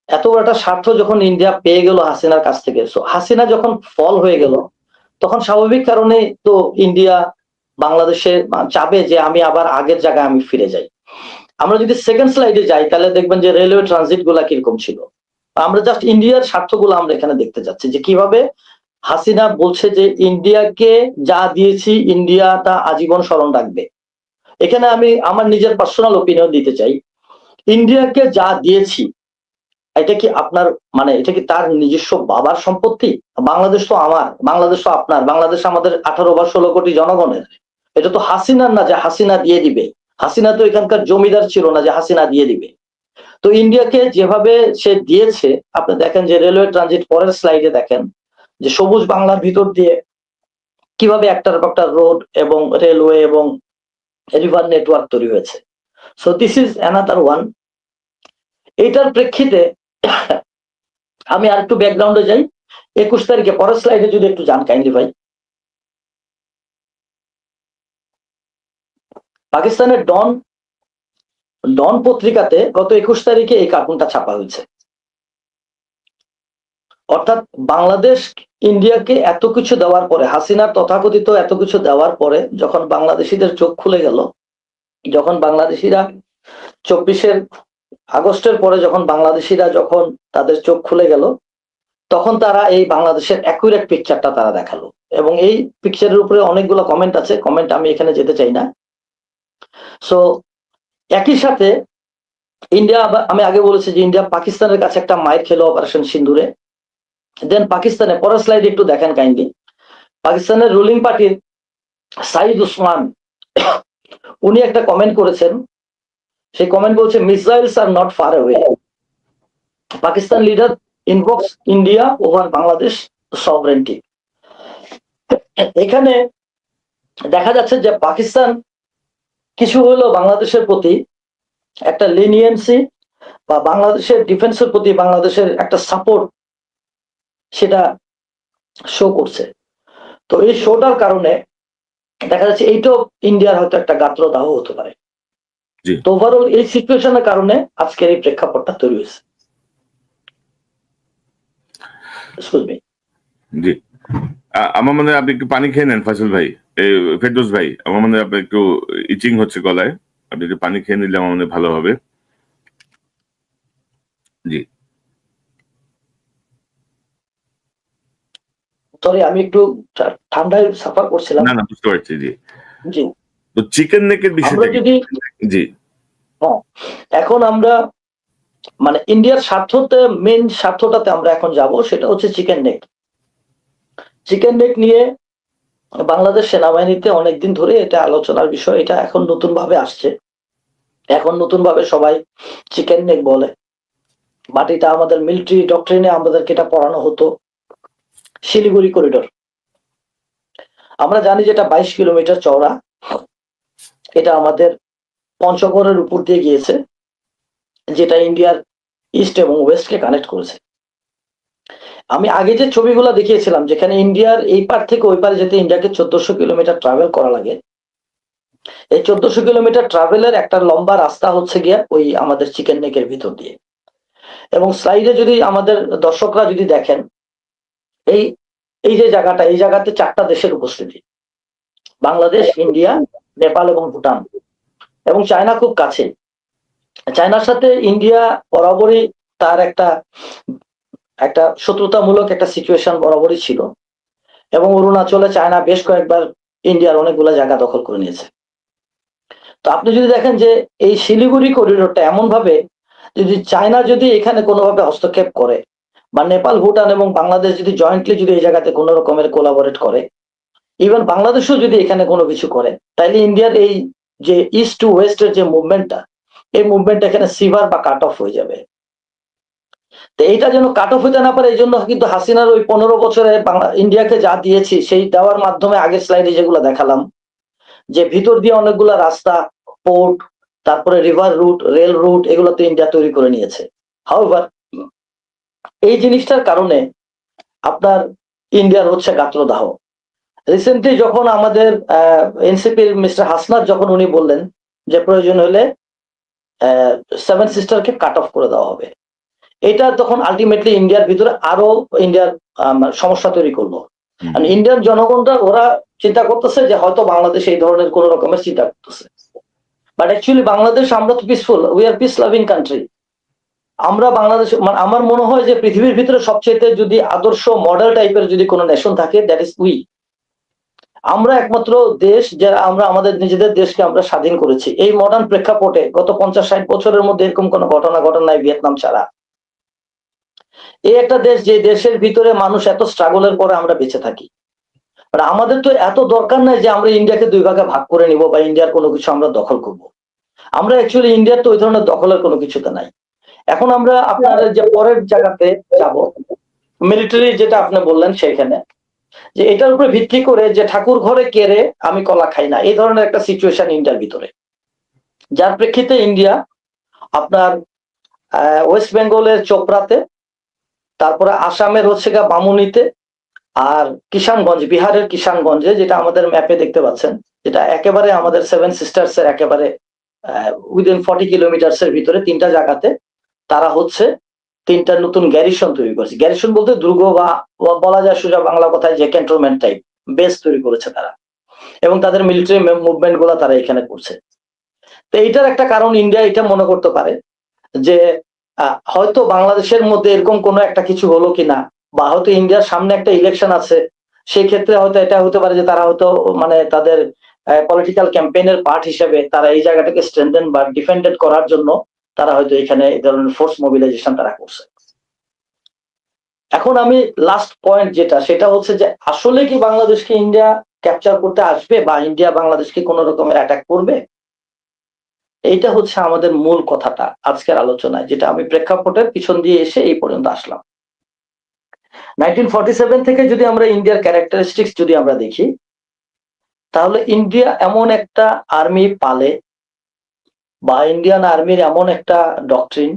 এত বড় একটা স্বার্থ যখন ইন্ডিয়া পেয়ে গেল হাসিনার কাছ থেকে, হাসিনা যখন ফল হয়ে গেল তখন স্বাভাবিক কারণে তো ইন্ডিয়া বাংলাদেশে চাবে যে আমি আবার আগের জায়গায় আমি ফিরে যাই। আমরা যদি সেকেন্ড স্লাইডে যাই তাহলে দেখবেন যে রেলওয়ে ট্রানজিট গুলা কিরকম ছিল। আমরা জাস্ট ইন্ডিয়ার স্বার্থগুলো আমরা এখানে দেখতে যাচ্ছি যে কিভাবে হাসিনা বলছে যে ইন্ডিয়াকে যা দিয়েছি ইন্ডিয়া তা আজীবন স্মরণ রাখবে। এখানে আমি আমার নিজের পার্সোনাল ওপিনিয়ন দিতে চাই, ইন্ডিয়াকে যা দিয়েছি এটা কি আপনার মানে এটা কি তার নিজস্ব বাবার সম্পত্তি? বাংলাদেশ তো আমার, বাংলাদেশ তো আপনার, বাংলাদেশ আমাদের 18 বা 16 কোটি জনগণের। এটা তো হাসিনার না যে হাসিনা দিয়ে দিবে, হাসিনা তো এখানকার জমিদার ছিল না যে হাসিনা দিয়ে দিবে। তো ইন্ডিয়াকে যেভাবে সে দিয়েছে, আপনি দেখেন যে রেলওয়ে ট্রানজিট পরের স্লাইডে দেখেন যে সবুজ বাংলার ভিতর দিয়ে কিভাবে একটার পর একটা রোড এবং রেলওয়ে এবং রিভার নেটওয়ার্ক তৈরি হয়েছে। So this is another one. এইটার প্রেক্ষিতে আমি আর একটু ব্যাকগ্রাউন্ডে যাই। 21 তারিখে পরের স্লাইডে যদি একটু যান কাইন্ডলি ভাই, পাকিস্তানের ডন পত্রিকাতে গত 21 তারিখে এই কার্টুনটা ছাপা হয়েছে। অর্থাৎ বাংলাদেশ ইন্ডিয়াকে এত কিছু দেওয়ার পরে, হাসিনার তথাকথিত এত কিছু দেওয়ার পরে যখন বাংলাদেশিদের চোখ খুলে গেল, যখন বাংলাদেশিরা 24 আগস্টের পরে যখন বাংলাদেশিরা যখন তাদের চোখ খুলে গেল, তখন তারা এই বাংলাদেশের অ্যাকুরেট পিকচারটা তারা দেখালো। এবং এই পিকচারের উপরে অনেকগুলো কমেন্ট আছে, কমেন্ট আমি এখানে যেতে চাই না। সো একই সাথে ইন্ডিয়া, আমি আগে বলেছি যে ইন্ডিয়া পাকিস্তানের কাছে একটা মাইর খেলো অপারেশন সিন্দুরে। দেন পাকিস্তানে পরের স্লাইড একটু দেখেন কাইন্ডলি, পাকিস্তানের রুলিং পার্টির সাইদ উসমান উনি একটা কমেন্ট করেছেন। সেই কমেন্ট বলছে missiles are not far away, Pakistan leader invokes India over Bangladesh sovereignty. এখানে দেখা যাচ্ছে যে পাকিস্তান কিছু হলেও বাংলাদেশের প্রতি একটা লিনিয়েন্সি বা বাংলাদেশের ডিফেন্সের প্রতি বাংলাদেশের একটা সাপোর্ট সেটা শো করছে। তো এই শোটার কারণে দেখা যাচ্ছে এইটাও ইন্ডিয়ার হয়তো একটা গাত্রদাহ হতে পারে। তো ওভারঅল এই সিচুয়েশনের কারণে আজকের এই প্রেক্ষাপটটা তৈরি হয়েছে। জি, আমার মনে হয় আপনি একটু পানি খেয়ে নেন ফয়সাল ভাই, ফেরদৌস ভাই, আমার মনে হয় আপনার একটু ইচিং হচ্ছে গলায়, আপনি একটু পানি খেয়ে নিলে আমার মনে হয় ভালো হবে। জি সরি, আমি একটু ঠান্ডায় সাফার করছিলাম। না বুঝতে পারছি। জি জি, তো চিকেন নেকের বিষয়টা যদি জি এখন আমরা মানে ইন্ডিয়ার স্বার্থতে মেন স্বার্থটাতে আমরা এখন যাব, সেটা হচ্ছে চিকেন নেক। চিকেন নেক নিয়ে বাংলাদেশ সেনাবাহিনীতে অনেকদিন ধরে এটা আলোচনার বিষয়, এটা এখন নতুন ভাবে আসছে। এখন নতুন ভাবে সবাই চিকেন নেক বলে, বাট এটা আমাদের মিলিটারি ডক্ট্রিনে আমাদেরকে এটা পড়ানো হতো। শিলিগুড়ি করিডোর আমরা জানি যেটা 22 কিলোমিটার চওড়া, এটা আমাদের পঞ্চগড়ের উপর দিয়ে গিয়েছে, যেটা ইন্ডিয়ার ইস্ট এবং ওয়েস্টকে কানেক্ট করেছে। আমি আগে যে ছবিগুলো দেখিয়েছিলাম যেখানে ইন্ডিয়ার এই পার থেকে ওই পারে যেতে ইন্ডিয়াকে 1400 কিলোমিটার ট্রাভেল করা লাগে, এই 1400 কিলোমিটার ট্রাভেলের একটা লম্বা রাস্তা হচ্ছে গিয়া ওই আমাদের চিকেন নেকের ভিতর দিয়ে। এবং স্লাইডে যদি আমাদের দর্শকরা যদি দেখেন, এই যে জায়গাটা, এই জায়গাতে 4টা দেশের উপস্থিতি, বাংলাদেশ, ইন্ডিয়া, নেপাল এবং ভুটান, এবং চায়না খুব কাছে। চায়নার সাথে ইন্ডিয়া বরাবরই তার একটা শত্রুতামূলক একটা সিচুয়েশন বরাবরই ছিল, এবং অরুণাচলে চায়না বেশ কয়েকবার ইন্ডিয়ার অনেকগুলো জায়গা দখল করে নিয়েছে। তো আপনি যদি দেখেন যে এই শিলিগুড়ি করিডোরটা এমন ভাবে যদি চায়না যদি এখানে কোনোভাবে হস্তক্ষেপ করে, বা নেপাল, ভুটান এবং বাংলাদেশ যদি জয়েন্টলি যদি এই জায়গাতে কোনো রকমের কোলাবোরেট করে, ইভেন বাংলাদেশও যদি এখানে কোনো কিছু করে, তাইলে ইন্ডিয়ার এই যে ইস্ট টু ওয়েস্টের যে মুভমেন্টটা, এই মুভমেন্ট এখানে সিভার বা কাট অফ হয়ে যাবে। তো এইটা যেন কাট অফ হতে না পারে, এই জন্য কিন্তু হাসিনার ওই 15 বছরে ইন্ডিয়াকে যা দিয়েছি সেই দেওয়ার মাধ্যমে আগের স্লাইডে যেগুলো দেখালাম, যে ভিতর দিয়ে অনেকগুলা রাস্তা, পোর্ট, তারপরে রিভার রুট, রেল রুট, এগুলো তো ইন্ডিয়া তৈরি করে নিয়েছে। হাউএভার এই জিনিসটার কারণে আপনার ইন্ডিয়ার হচ্ছে গাত্রদাহ। রিসেন্টলি যখন আমাদের এনসিপির মিস্টার হাসনাত যখন উনি বললেন যে প্রয়োজন হলে 7 সিস্টারকে কাট অফ করে দেওয়া হবে, এটা তখন আলটিমেটলি ইন্ডিয়ার ভিতরে আরো ইন্ডিয়ার সমস্যা তৈরি করলো। ইন্ডিয়ান জনগণরা ওরা চিন্তা করতেছে যে হয়তো বাংলাদেশ এই ধরনের কোন রকমের চিন্তা করতেছে, বাট অ্যাকচুয়ালি বাংলাদেশ, আমরা তো peaceful, we are peace loving country. আমরা বাংলাদেশ, মানে আমার মনে হয় যে পৃথিবীর ভিতরে সবচেয়ে যদি আদর্শ মডেল টাইপের যদি কোনো নেশন থাকে, দ্যাট ইজ উই। আমরা একমাত্র দেশ যারা আমরা আমাদের নিজেদের দেশকে আমরা স্বাধীন করেছি এই মডার্ন প্রেক্ষাপটে। গত 50-60 বছরের মধ্যে এরকম কোনো ঘটনা নাই ভিয়েতনাম ছাড়া। এই একটা দেশ, যে দেশের ভিতরে মানুষ এত স্ট্রাগলের পরে আমরা বেঁচে থাকি। আমাদের তো এত দরকার নাই যে আমরা ইন্ডিয়াকে 2 ভাগে ভাগ করে নিব বা ইন্ডিয়ার কোনো কিছু আমরা দখল করব। আমরা অ্যাকচুয়ালি ইন্ডিয়ার তো ওই ধরনের দখলের কোনো কিছুতে নাই। এখন আমরা আপনার যে পরের জায়গাতে যাব, মিলিটারি যেটা আপনি বললেন সেখানে, যে এটার উপরে ভিত্তি করে যে ঠাকুর ঘরে কেড়ে আমি কলা খাই না, এই ধরনের একটা সিচুয়েশন ইন্ডিয়ার ভিতরে, যার প্রেক্ষিতে ইন্ডিয়া আপনার ওয়েস্ট বেঙ্গলের চোপড়াতে, তারপরে আসামের হচ্ছে গা বামুনিতে, আর কিষানগঞ্জ, বিহারের কিষানগঞ্জে, যেটা আমাদের ম্যাপে দেখতে পাচ্ছেন, যেটা একেবারে আমাদের 7 সিস্টার্স এর একেবারে উইদিন 40 কিলোমিটার্স এর ভিতরে 3টা জায়গাতে তারা হচ্ছে 3টা নতুন গ্যারিসন তৈরি করেছে। গ্যারিসন বলতে দুর্গ বা বলা যায় সোজা বাংলা কথায় যে ক্যান্টনমেন্ট টাইপ বেস তৈরি করেছে তারা, এবং তাদের মিলিটারি মুভমেন্ট গুলা তারা এখানে করছে। তো এইটার একটা কারণ ইন্ডিয়া এটা মনে করতে পারে যে হয়তো বাংলাদেশের মধ্যে এরকম কোনো একটা কিছু হলো কিনা, বা হয়তো ইন্ডিয়ার সামনে একটা ইলেকশন আছে, সেই ক্ষেত্রে হয়তো এটা হতে পারে যে তারা হয়তো মানে তাদের পলিটিক্যাল ক্যাম্পেইনের পার্ট হিসেবে তারা এই জায়গাটাকে স্ট্রেনথেন বা ডিফেন্ডেড করার জন্য তারা হয়তো এখানে এই ধরনের ফোর্স মোবিলাইজেশন তারা করছে। এখন আমি লাস্ট পয়েন্ট যেটা, সেটা হচ্ছে যে আসলে কি বাংলাদেশকে ইন্ডিয়া ক্যাপচার করতে আসবে, বা ইন্ডিয়া বাংলাদেশকে কোন রকমের অ্যাটাক করবে? এইটা হচ্ছে আমাদের মূল কথাটা আজকের আলোচনায়, যেটা আমি প্রেক্ষাপটের পিছন দিয়ে এসে এই পর্যন্ত আসলাম। 1947 থেকে যদি আমরা ইন্ডিয়ার ক্যারেক্টারিস্টিক্স যদি আমরা দেখি, তাহলে ইন্ডিয়া এমন একটা আর্মি পালে, বা ইন্ডিয়ান আর্মির এমন একটা ডক্ট্রিন,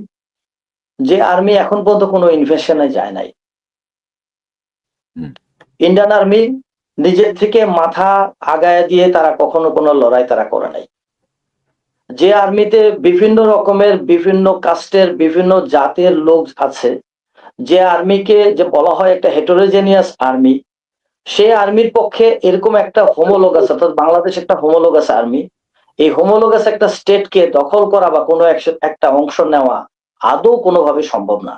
যে আর্মি এখন পর্যন্ত কোনো ইনভেশনে যায় নাই। ইন্ডিয়ান আর্মি নিজের থেকে মাথা আগায় দিয়ে তারা কখনো কোনো লড়াই তারা করে নাই। যে আর্মিতে বিভিন্ন রকমের, বিভিন্ন কাস্টের, বিভিন্ন জাতের লোক আছে, যে আর্মিকে যে বলা হয় একটা হেটেরোজেনিয়াস আর্মি, সেই আর্মির পক্ষে এরকম একটা হোমোলোগাস, অর্থাৎ বাংলাদেশ একটা হোমোলোগাস আর্মি, এই হোমোলোগাস একটা স্টেটকে দখল করা বা কোনো একটা অংশ নেওয়া আদৌ কোনোভাবে সম্ভব না।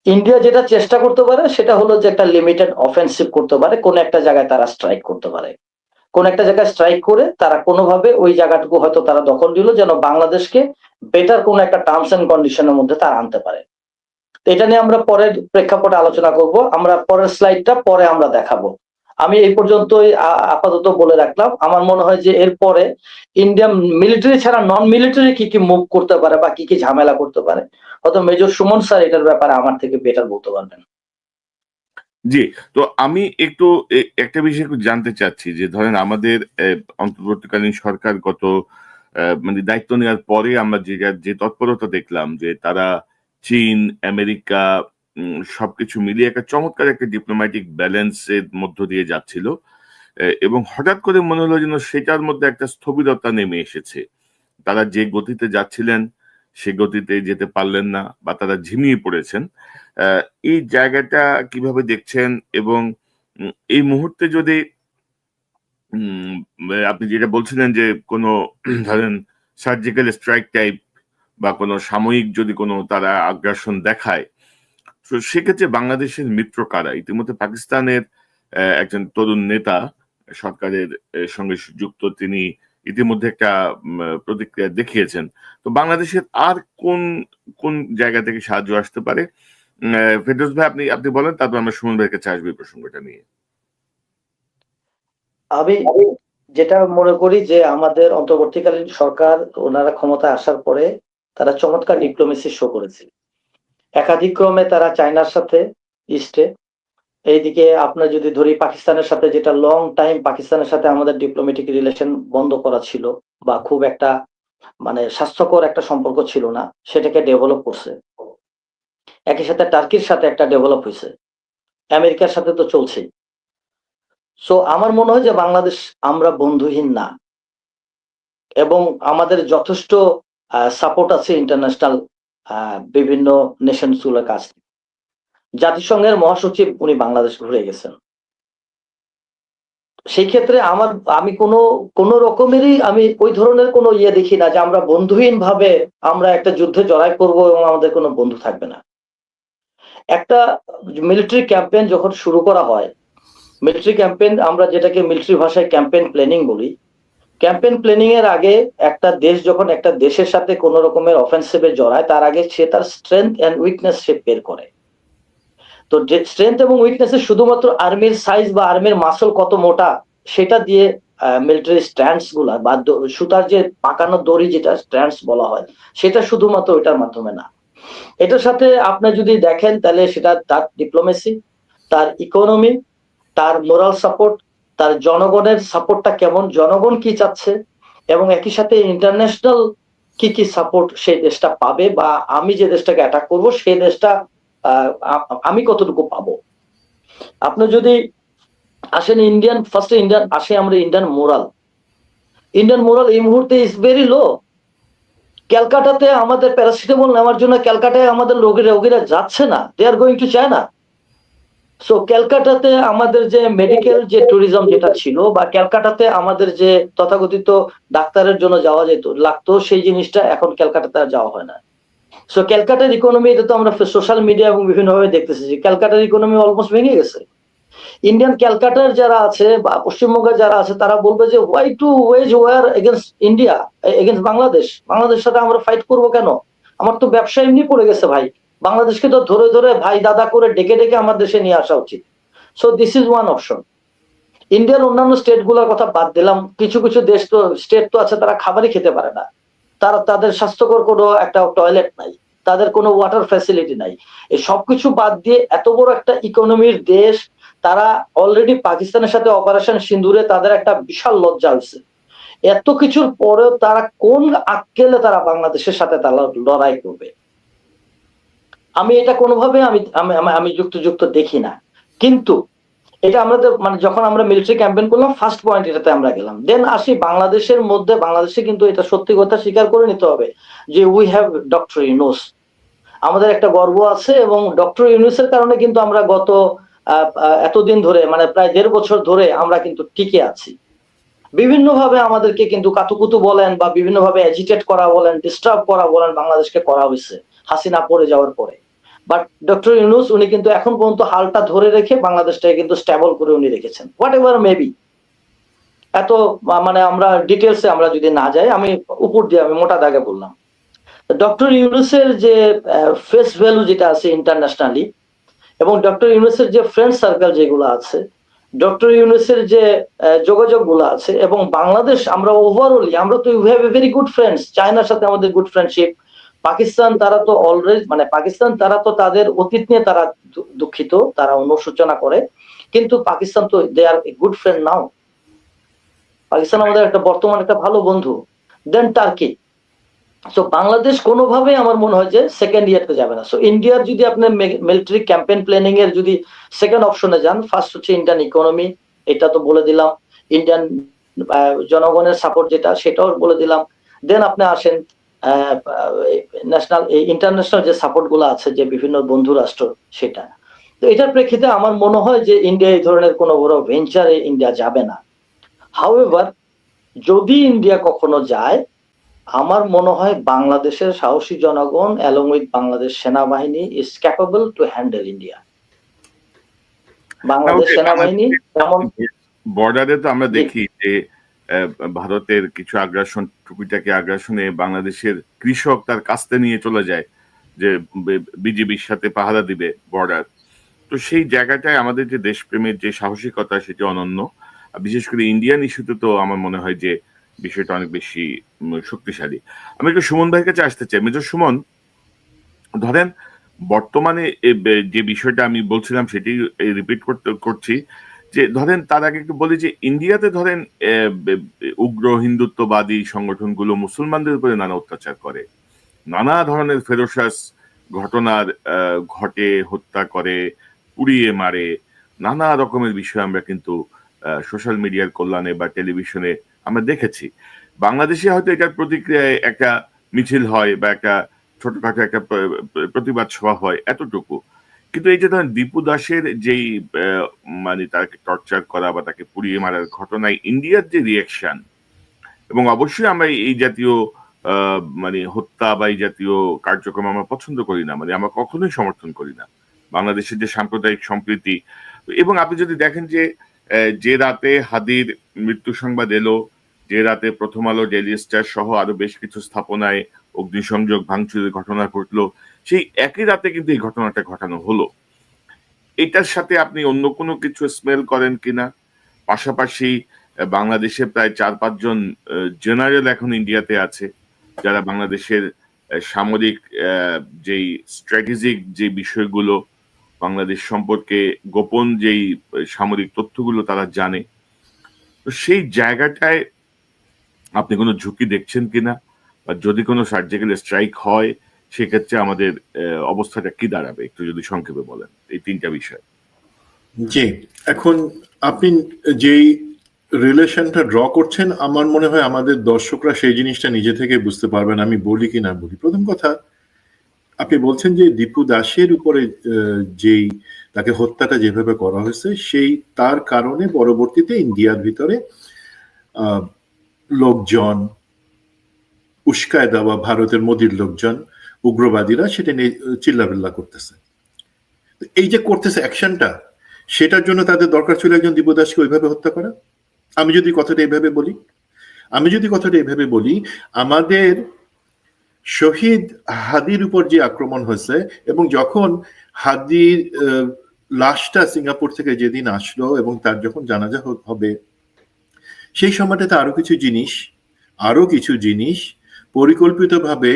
ইন্ডিয়া যেটা চেষ্টা করতে পারে সেটা হলো যে একটা লিমিটেড অফেন্সিভ করতে পারে, কোন একটা জায়গায় তারা স্ট্রাইক করতে পারে, কোন একটা জায়গায় স্ট্রাইক করে তারা কোনোভাবে ওই জায়গাটুকু হয়তো তারা দখল দিল, যেন বাংলাদেশকে বেটার কোন একটা টার্মস এন্ড কন্ডিশনের মধ্যে তারা আনতে পারে। এটা নিয়ে আমরা পরের প্রেক্ষাপটে আলোচনা করব, আমরা পরের স্লাইডটা পরে আমরা দেখাবো। আমি এই পর্যন্তই আপাতত বলে রাখলাম। আমার মনে হয় যে এরপরে ইন্ডিয়ান মিলিটারি ছাড়া নন মিলিটারি কি কি মুভ করতে পারে বা কি কি ঝামেলা করতে পারে, হয়তো মেজর সুমন স্যার এটার ব্যাপারে আমার থেকে বেটার বলতে পারবেন। জি, তো আমি একটু একটা বিষয় একটু জানতে চাচ্ছি, যে ধরেন আমাদের অন্তর্বর্তীকালীন সরকার গত মানে দায়িত্ব নেওয়ার পরে আমরা যে তৎপরতা দেখলাম, যে তারা চীন, আমেরিকা সবকিছু মিলিয়ে একটা চমৎকার একটা ডিপ্লোম্যাটিক ব্যালেন্সের মধ্য দিয়ে যাচ্ছিল, এবং হঠাৎ করে মনে হলো যেন সেটার মধ্যে একটা স্থবিরতা নেমে এসেছে। তারা যে গতিতে যাচ্ছিলেন সে গতিতে যেতে পারলেন না, বা তারা ঝিমিয়ে পড়েছেন। এই জায়গাটা কিভাবে দেখছেন? এবং এই মুহূর্তে যদি আপনি যেটা বলছিলেন যে কোনো ধরেন সার্জিক্যাল স্ট্রাইক টাইপ বা কোনো সাময়িক যদি কোনো তারা আগ্রাসন দেখায়, তো সেক্ষেত্রে বাংলাদেশের মিত্র কারা? ইতিমধ্যে পাকিস্তানের একজন তরুণ নেতা সরকারের সঙ্গে যুক্ত, তিনি ইতিমধ্যে একটা প্রতিক্রিয়া দেখিয়েছেন। তো বাংলাদেশের আর কোন কোন জায়গা থেকে সাহায্য আসতে পারে? ফেরদৌস ভাই, আপনি বলেন, তারপর আমরা সুমন ভাইয়ের কাছে আসবো এই প্রসঙ্গটা নিয়ে। আমি যেটা মনে করি যে আমাদের অন্তর্বর্তীকালীন সরকার ওনারা ক্ষমতায় আসার পরে তারা চমৎকার ডিপ্লোমেসি শো করেছে, একাধিক্রমে তারা চায়নার সাথে ইস্টে, এইদিকে আপনার যদি ধরি পাকিস্তানের সাথে, যেটা লং টাইম পাকিস্তানের সাথে আমাদের ডিপ্লোম্যাটিক রিলেশন বন্ধ করা ছিল বা খুব একটা মানে স্বাস্থ্যকর একটা সম্পর্ক ছিল না, সেটাকে ডেভেলপ করছে। একই সাথে টার্কির সাথে একটা ডেভেলপ হয়েছে, আমেরিকার সাথে তো চলছেই। সো আমার মনে হয় যে বাংলাদেশ আমরা বন্ধুহীন না, এবং আমাদের যথেষ্ট সাপোর্ট আছে ইন্টারন্যাশনাল বিভিন্ন নেশনস গুলোর কাছ থেকে। জাতিসংঘের মহাসচিব উনি বাংলাদেশ ঘুরে গেছেন। সেই ক্ষেত্রে আমি কোনো রকমেরই আমি ওই ধরনের কোনো ইয়ে দেখি না যে আমরা বন্ধুহীন ভাবে আমরা একটা যুদ্ধে জড়াই করব এবং আমাদের কোনো বন্ধু থাকবে না। একটা মিলিটারি ক্যাম্পেইন যখন শুরু করা হয়, মিলিটারি ক্যাম্পেইন আমরা যেটাকে মিলিটারি ভাষায় ক্যাম্পেইন প্ল্যানিং বলি, ক্যাম্পেইন প্ল্যানিং এর আগে একটা দেশ যখন একটা দেশের সাথে কোন রকমের অফেন্সিভে জড়ায়, তার আগে সে তার স্ট্রেংথ এন্ড উইকনেস সে বের করে। তো স্ট্রেংথ এবং উইকনেসে শুধুমাত্র আর্মির সাইজ বা আর্মির মাসল কত মোটা সেটা দিয়ে মিলিটারি স্ট্যান্ডস গুলা বা সুতার যে পাকানো দড়ি যেটা স্ট্যান্ডস বলা হয়, সেটা শুধুমাত্র ওইটার মাধ্যমে না। এটার সাথে আপনি যদি দেখেন তাহলে সেটা তার ডিপ্লোমেসি, তার ইকোনমি, তার মোরাল সাপোর্ট, তার জনগণের সাপোর্টটা কেমন, জনগণ কি চাচ্ছে, এবং একই সাথে ইন্টারন্যাশনাল কি কি সাপোর্ট সেই দেশটা পাবে, বা আমি যে দেশটাকে অ্যাটাক করব সেই দেশটা আমি কতটুকু পাবো। আপনি যদি আসেন ফার্স্টে ইন্ডিয়ান আসে, আমরা ইন্ডিয়ান মোরাল এই মুহূর্তে ইজ ভেরি লো। ক্যালকাটাতে আমাদের প্যারাসিটামল নেওয়ার জন্য ক্যালকাটায় আমাদের রোগীরা যাচ্ছে না, they are going to China. So ক্যালকাটাতে আমাদের যে মেডিকেল যে ট্যুরিজম যেটা ছিল, বা ক্যালকাটাতে আমাদের যে তথাকথিত ডাক্তারের জন্য যাওয়া যেত লাগতো, সেই জিনিসটা এখন ক্যালকাটাতে আর যাওয়া হয় না। সো ক্যালকাটার ইকোনমি, এটা তো আমরা সোশ্যাল মিডিয়া এবং বিভিন্নভাবে দেখতেছি যে ক্যালকাটার ইকোনমি অলমোস্ট ভেঙে গেছে। ইন্ডিয়ান ক্যালকাটার যারা আছে বা পশ্চিমবঙ্গের যারা আছে, তারা বলবে যে why two ways war against India, against বাংলাদেশের সাথে আমরা ফাইট করবো কেন? আমার তো ব্যবসা এমনি পড়ে গেছে ভাই, বাংলাদেশকে তো ধরে ধরে ভাই দাদা করে ডেকে ডেকে আমার দেশে নিয়ে আসা উচিত। So this is one option. ইন্ডিয়ার অন্যান্য স্টেট গুলোর কথা বাদ দিলাম, কিছু কিছু দেশ তো স্টেট তো আছে তারা খাবারই খেতে পারে না, তাদের স্বাস্থ্যকর কোনো একটা টয়লেট নাই, তাদের কোনো ওয়াটার ফ্যাসিলিটি নাই। এই সবকিছু বাদ দিয়ে এত বড় একটা ইকোনমির দেশ, তারা অলরেডি পাকিস্তানের সাথে অপারেশন সিন্দুরে তাদের একটা বিশাল লজ্জা হয়েছে। এত কিছুর পরেও তারা কোন আক্কেলে তারা বাংলাদেশের সাথে তারা লড়াই করবে? আমি এটা কোনোভাবে আমি যুক্ত দেখি না। কিন্তু এটা আমাদের মানে যখন আমরা মিলিটারি ক্যাম্পেইন করলাম, ফার্স্ট পয়েন্ট এটাতে আমরা গেলাম। দেন আসি বাংলাদেশের মধ্যে, বাংলাদেশে কিন্তু এটা সত্যি কথা স্বীকার করে নিতে হবে যে উই হ্যাভ ডক্টর ইউনূস। আমাদের একটা গর্ব আছে, এবং ডক্টর ইউনূসের কারণে কিন্তু আমরা গত এতদিন ধরে মানে প্রায় 1.5 বছর ধরে আমরা কিন্তু টিকে আছি। বিভিন্নভাবে আমাদেরকে কিন্তু কাতুকুতু বলেন বা বিভিন্নভাবে এজিটেট করা বলেন, ডিস্টার্ব করা বলেন, বাংলাদেশকে করা হয়েছে হাসিনা পড়ে যাওয়ার পরে। বাট ডক্টর ইউনূস উনি কিন্তু এখন পর্যন্ত হালটা ধরে রেখে বাংলাদেশটাকে কিন্তু স্টেবল করে উনি রেখেছেন। হোয়াট এভার মেবি, এত মানে আমরা ডিটেলসে আমরা যদি না যাই, আমি উপর দিয়ে আমি মোটা দাগে বললাম। ডক্টর ইউনূসের যে ফেস ভ্যালু যেটা আছে ইন্টারন্যাশনালি, এবং ডক্টর ইউনূসের যে ফ্রেন্ড সার্কেল যেগুলো আছে, ডক্টর ইউনূসের যে যোগাযোগ গুলো আছে, এবং বাংলাদেশ আমরা ওভারঅলি আমরা তো we have a very good friends. চায়নার সাথে আমাদের গুড ফ্রেন্ডশিপ। পাকিস্তান তারা তো অলরেডি মানে পাকিস্তান তারা তো তাদের অতীত নিয়ে তারা দুঃখিত, তারা অনুশোচনা করে, কিন্তু পাকিস্তান তো দে আর এ গুড ফ্রেন্ড নাও। পাকিস্তান আমাদের একটা বর্তমান একটা ভালো বন্ধু। দেন টার্কি। সো বাংলাদেশ কোনোভাবে আমার মনে হয় যে সেকেন্ড ইয়ারতে যাবে না। সো ইন্ডিয়ার যদি আপনি মিলিটারি ক্যাম্পেইন প্ল্যানিং এর যদি সেকেন্ড অপশনে যান, ফার্স্ট হচ্ছে ইন্ডিয়ান ইকোনমি, এটা তো বলে দিলাম। ইন্ডিয়ান জনগণের সাপোর্ট যেটা, সেটাও বলে দিলাম। দেন আপনি আসেন ন্যাশনাল ইন্টারন্যাশনাল যে সাপোর্ট গুলো আছে, যে বিভিন্ন বন্ধু রাষ্ট্র, সেটা। তো এটার প্রেক্ষিতে আমার মনে হয় যে ইন্ডিয়া এই ধরনের কোনো বড় ভেঞ্চারে ইন্ডিয়া যাবে না। হাউএভার যদি ইন্ডিয়া কখনো যায়, আমার মনে হয় বাংলাদেশের সাহসী জনগণ অ্যালং উইথ বাংলাদেশ সেনাবাহিনী is capable to handle India. Bangladesh সেনাবাহিনী যেমন বর্ডারে তো আমরা দেখি যে ভারতের কিছু আগ্রাসন, টুপিটাকে আগ্রাসনে বাংলাদেশের কৃষক তার কাস্তে নিয়ে চলে যায় যে বিজিবির সাথে পাহারা দিবে বর্ডার। তো সেই জায়গাটায় আমাদের যে দেশপ্রেমের যে সাহসিকতা, সেটি অনন্য। বিশেষ করে ইন্ডিয়ান ইস্যুতে তো আমার মনে হয় যে বিষয়টা অনেক বেশি শক্তিশালী। আমি একটু সুমন ভাইয়ের কাছে আসতে চাই। মেজর সুমন, ধরেন বর্তমানে যে বিষয়টা আমি বলছিলাম সেটি রিপিট করছি, যে ধরেন তার আগে একটু বলি যে ইন্ডিয়াতে ধরেন উগ্র হিন্দুত্ববাদী সংগঠনগুলো মুসলমানদের উপরে নানা অত্যাচার করে, নানা ধরনের ফেরোসাস ঘটনার ঘটে, হত্যা করে, পুড়িয়ে মারে, নানা রকমের বিষয় আমরা কিন্তু সোশ্যাল মিডিয়ার কল্যাণে বা টেলিভিশনে আমরা দেখেছি। বাংলাদেশে হয়তো এটার প্রতিক্রিয়ায় একটা মিছিল হয় বা একটা ছোটখাটো একটা প্রতিবাদ সভা হয়, এতটুকু। কিন্তু এই যে ধরেন দীপু দাসের যেই মানে তাকে টর্চার করা বা তাকে পুড়িয়ে মারার ঘটনায় ইন্ডিয়ার যে রিয়াকশন, এবং অবশ্যই আমরা এই জাতীয় মানে হত্যা বা এই জাতীয় কার্যক্রম আমরা পছন্দ করি না, মানে আমরা কখনোই সমর্থন করি না। বাংলাদেশের যে সাম্প্রদায়িক সম্প্রীতি, এবং আপনি যদি দেখেন যে যে রাতে হাদির মৃত্যু সংবাদ এলো, যে রাতে প্রথম আলো, ডেইলি স্টার সহ আরো বেশ কিছু স্থাপনায় অগ্নিসংযোগ ভাঙচুরের ঘটনা ঘটলো, সেই একই রাতে কিন্তু এই ঘটনাটা ঘটানো হলো। এটার সাথে আপনি অন্য কোনো কিছু স্মেল করেন কিনা? পাশাপাশি বাংলাদেশে প্রায় 4-5 জন জেনারেল এখন ইন্ডিয়াতে আছে, যারা বাংলাদেশের সামরিক যেই স্ট্র্যাটেজিক যে বিষয়গুলো, বাংলাদেশ সম্পর্কে গোপন যেই সামরিক তথ্যগুলো তারা জানে। তো সেই জায়গাটায় আপনি কোনো ঝুঁকি দেখছেন কিনা, বা যদি কোনো সার্জিক্যাল স্ট্রাইক হয় সেক্ষেত্রে আমাদের অবস্থাটা কি দাঁড়াবে, একটু যদি সংক্ষেপে বলেন এই 3টা বিষয়। জি, এখন আপনি যেই রিলেশনটা ড্র করছেন, আমার মনে হয় আমাদের দর্শকরা সেই জিনিসটা নিজে থেকে বুঝতে পারবেন, আমি বলি কি না বলি। প্রথম কথা, আপনি বলছেন যে দীপু দাসের উপরে যেই তাকে হত্যাটা যেভাবে করা হয়েছে, সেই তার কারণে পরবর্তীতে ইন্ডিয়ার ভিতরে লোকজন উস্কায় দেওয়া, ভারতের মোদির লোকজন, উগ্রবাদীরা সেটা নিয়ে চিল্লাবিল্লা করতেছে। এই যে করতেছে অ্যাকশনটা, সেটার জন্য তাদের দরকার ছিল একজন দীপু দাসকে ওইভাবে হত্যা করা। আমি যদি কথাটা এইভাবে বলি, আমাদের শহীদ হাদির উপর যে আক্রমণ হয়েছে, এবং যখন হাদির লাশটা সিঙ্গাপুর থেকে যেদিন আসলো এবং তার যখন জানাজা হবে, সেই সময়টাতে আরো কিছু জিনিস পরিকল্পিতভাবে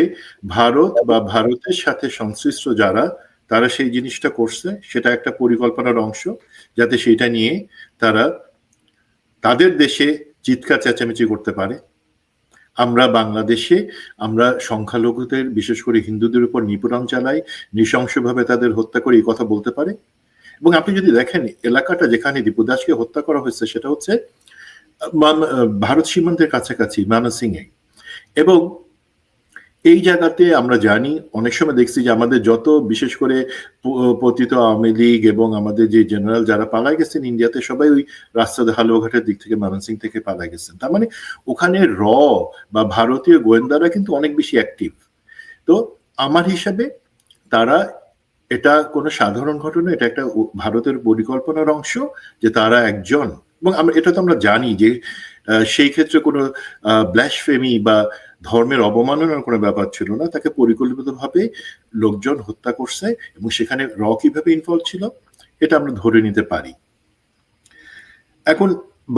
ভারত বা ভারতের সাথে সংশ্লিষ্ট যারা, তারা সেই জিনিসটা করছে। সেটা একটা পরিকল্পনার অংশ, যাতে সেটা নিয়ে তারা তাদের দেশে চিৎকার চেঁচামেচি করতে পারে। আমরা বাংলাদেশে আমরা সংখ্যালঘুদের, বিশেষ করে হিন্দুদের উপর নিপীড়ন চালাই, নৃশংসভাবে তাদের হত্যা করে, এই কথা বলতে পারে। এবং আপনি যদি দেখেন এলাকাটা যেখানে দীপু দাসকে হত্যা করা হয়েছে, সেটা হচ্ছে ভারত সীমান্তের কাছাকাছি ময়মনসিংহে। এবং এই জায়গাতে আমরা জানি, অনেক সময় দেখছি যে আমাদের যত, বিশেষ করে পতিত আওয়ামী লীগ এবং আমাদের যে জেনারেল যারা পালায় গেছেন ইন্ডিয়াতে, সবাই ওই রাস্তাতে হালুয়াঘাটের দিক থেকে ময়মনসিংহ থেকে পালায় গেছেন। তার মানে ওখানে বা ভারতীয় গোয়েন্দারা কিন্তু অনেক বেশি অ্যাক্টিভ। তো আমার হিসাবে তারা, এটা কোনো সাধারণ ঘটনা, এটা একটা ভারতের পরিকল্পনার অংশ, যে তারা একজন, এবং এটা তো আমরা জানি যে সেই ক্ষেত্রে কোনো ব্ল্যাসফেমি বা ধর্মের অবমাননার কোনো ব্যাপার ছিল না, তাকে পরিকল্পিতভাবে লোকজন হত্যা করছে, এবং সেখানে কিভাবে ইনভলভ ছিল এটা আমরা ধরে নিতে পারি। এখন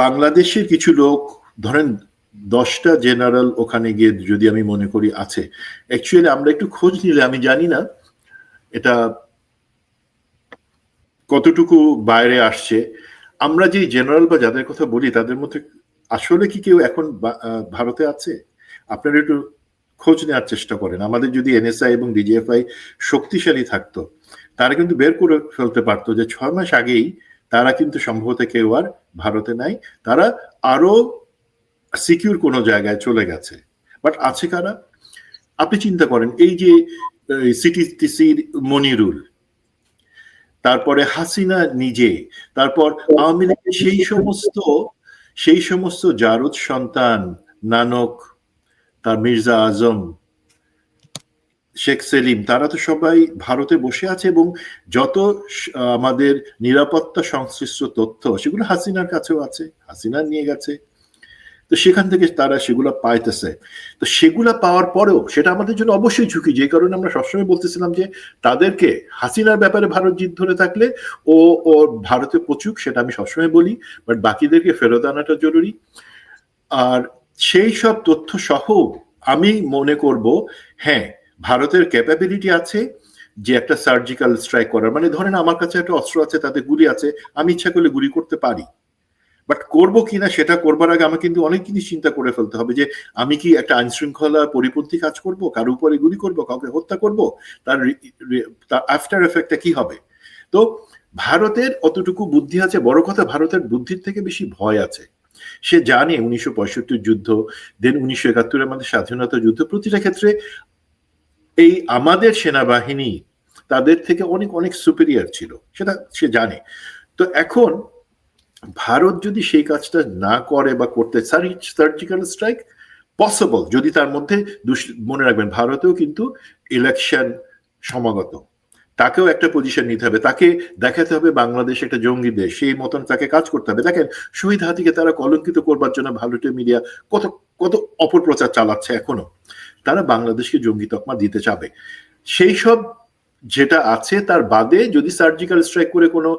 বাংলাদেশের কিছু লোক, ধরেন 10টা জেনারেল ওখানে গিয়ে যদি আমি মনে করি আছে, অ্যাকচুয়ালি আমরা একটু খোঁজ নিলে আমি জানি না এটা কতটুকু বাইরে আসছে। আমরা যে জেনারেল বা যাদের কথা বলি, তাদের মধ্যে আসলে কি কেউ এখন ভারতে আছে? আপনারা একটু খোঁজ নেওয়ার চেষ্টা করেন। আমাদের যদি এনএসআই এবং ডিজিএফআই শক্তিশালী থাকতো, তারা কিন্তু বের করে ফেলতে পারতো যে 6 মাস আগেই তারা কিন্তু সম্ভবত কেউ আর ভারতে নাই, তারা আরো সিকিউর কোনো জায়গায় চলে গেছে। বাট আছে কারা? আপনি চিন্তা করেন, এই যে সিটিসির মনিরুল, তারপরে হাসিনা নিজে, তারপর আওয়ামী লীগের সেই সমস্ত জারুদ সন্তান, নানক, তার মির্জা আজম, শেখ সেলিম, তারা তো সবাই ভারতে বসে আছে, এবং যত আমাদের নিরাপত্তা সংশ্লিষ্ট তথ্য সেগুলো হাসিনার কাছেও আছে, হাসিনা নিয়ে গেছে। তো সেখান থেকে তারা সেগুলা পাইতেছে। তো সেগুলা পাওয়ার পরেও সেটা আমাদের জন্য অবশ্যই ঝুঁকি, যে কারণে আমরা সবসময় বলতেছিলাম যে তাদেরকে, হাসিনার ব্যাপারে ভারত জিদ ধরে থাকলে ও ভারতে পচুক, সেটা আমি সবসময় বলি, বাট বাকিদেরকে ফেরত আনাটা জরুরি। আর সেই সব তথ্য সহ আমি মনে করব, হ্যাঁ, ভারতের ক্যাপাবিলিটি আছে যে একটা সার্জিক্যাল স্ট্রাইক করার, মানে ধরেন আমার কাছে একটা অস্ত্র আছে, তাতে গুলি আছে, আমি ইচ্ছা করলে গুলি করতে পারি, বাট করবো কিনা সেটা করবার আগে আমাকে কিন্তু অনেক জিনিস চিন্তা করে ফেলতে হবে, যে আমি কি একটা আইন শৃঙ্খলা পরিপন্থী কাজ করব, কারো উপরে গুলি করব, কাউকে হত্যা করব, তার আফটার এফেক্টটা কি হবে। তো ভারতের অতটুকু বুদ্ধি আছে, বড় কথা ভারতের বুদ্ধির থেকে বেশি ভয় আছে। সে জানে 1965 যুদ্ধ, দেন 1971 আমাদের স্বাধীনতা যুদ্ধ, প্রতিটা ক্ষেত্রে এই আমাদের সেনাবাহিনী তাদের থেকে অনেক অনেক সুপিরিয়র ছিল, সেটা সে জানে। তো এখন ভারত যদি সেই কাজটা না করে বা করতে, সার্জিক্যাল স্ট্রাইক পসিবল, যদি তার মধ্যে মনে রাখবেন ভারতেও কিন্তু ইলেকশন সমাগত, তাকেও একটা পজিশন নিতে হবে, তাকে দেখাতে হবে বাংলাদেশ একটা জঙ্গি দেশ, সেই মতন তাকে কাজ করতে হবে। দেখেন শহীদ হাদিকে তারা কলঙ্কিত করবার জন্য ভারতীয় মিডিয়া কত কত অপপ্রচার চালাচ্ছে, এখনো তারা বাংলাদেশকে জঙ্গি তকমা দিতে চাবে। সেই সব যেটা আছে তার বাদে যদি সার্জিক্যাল স্ট্রাইক করে কোনো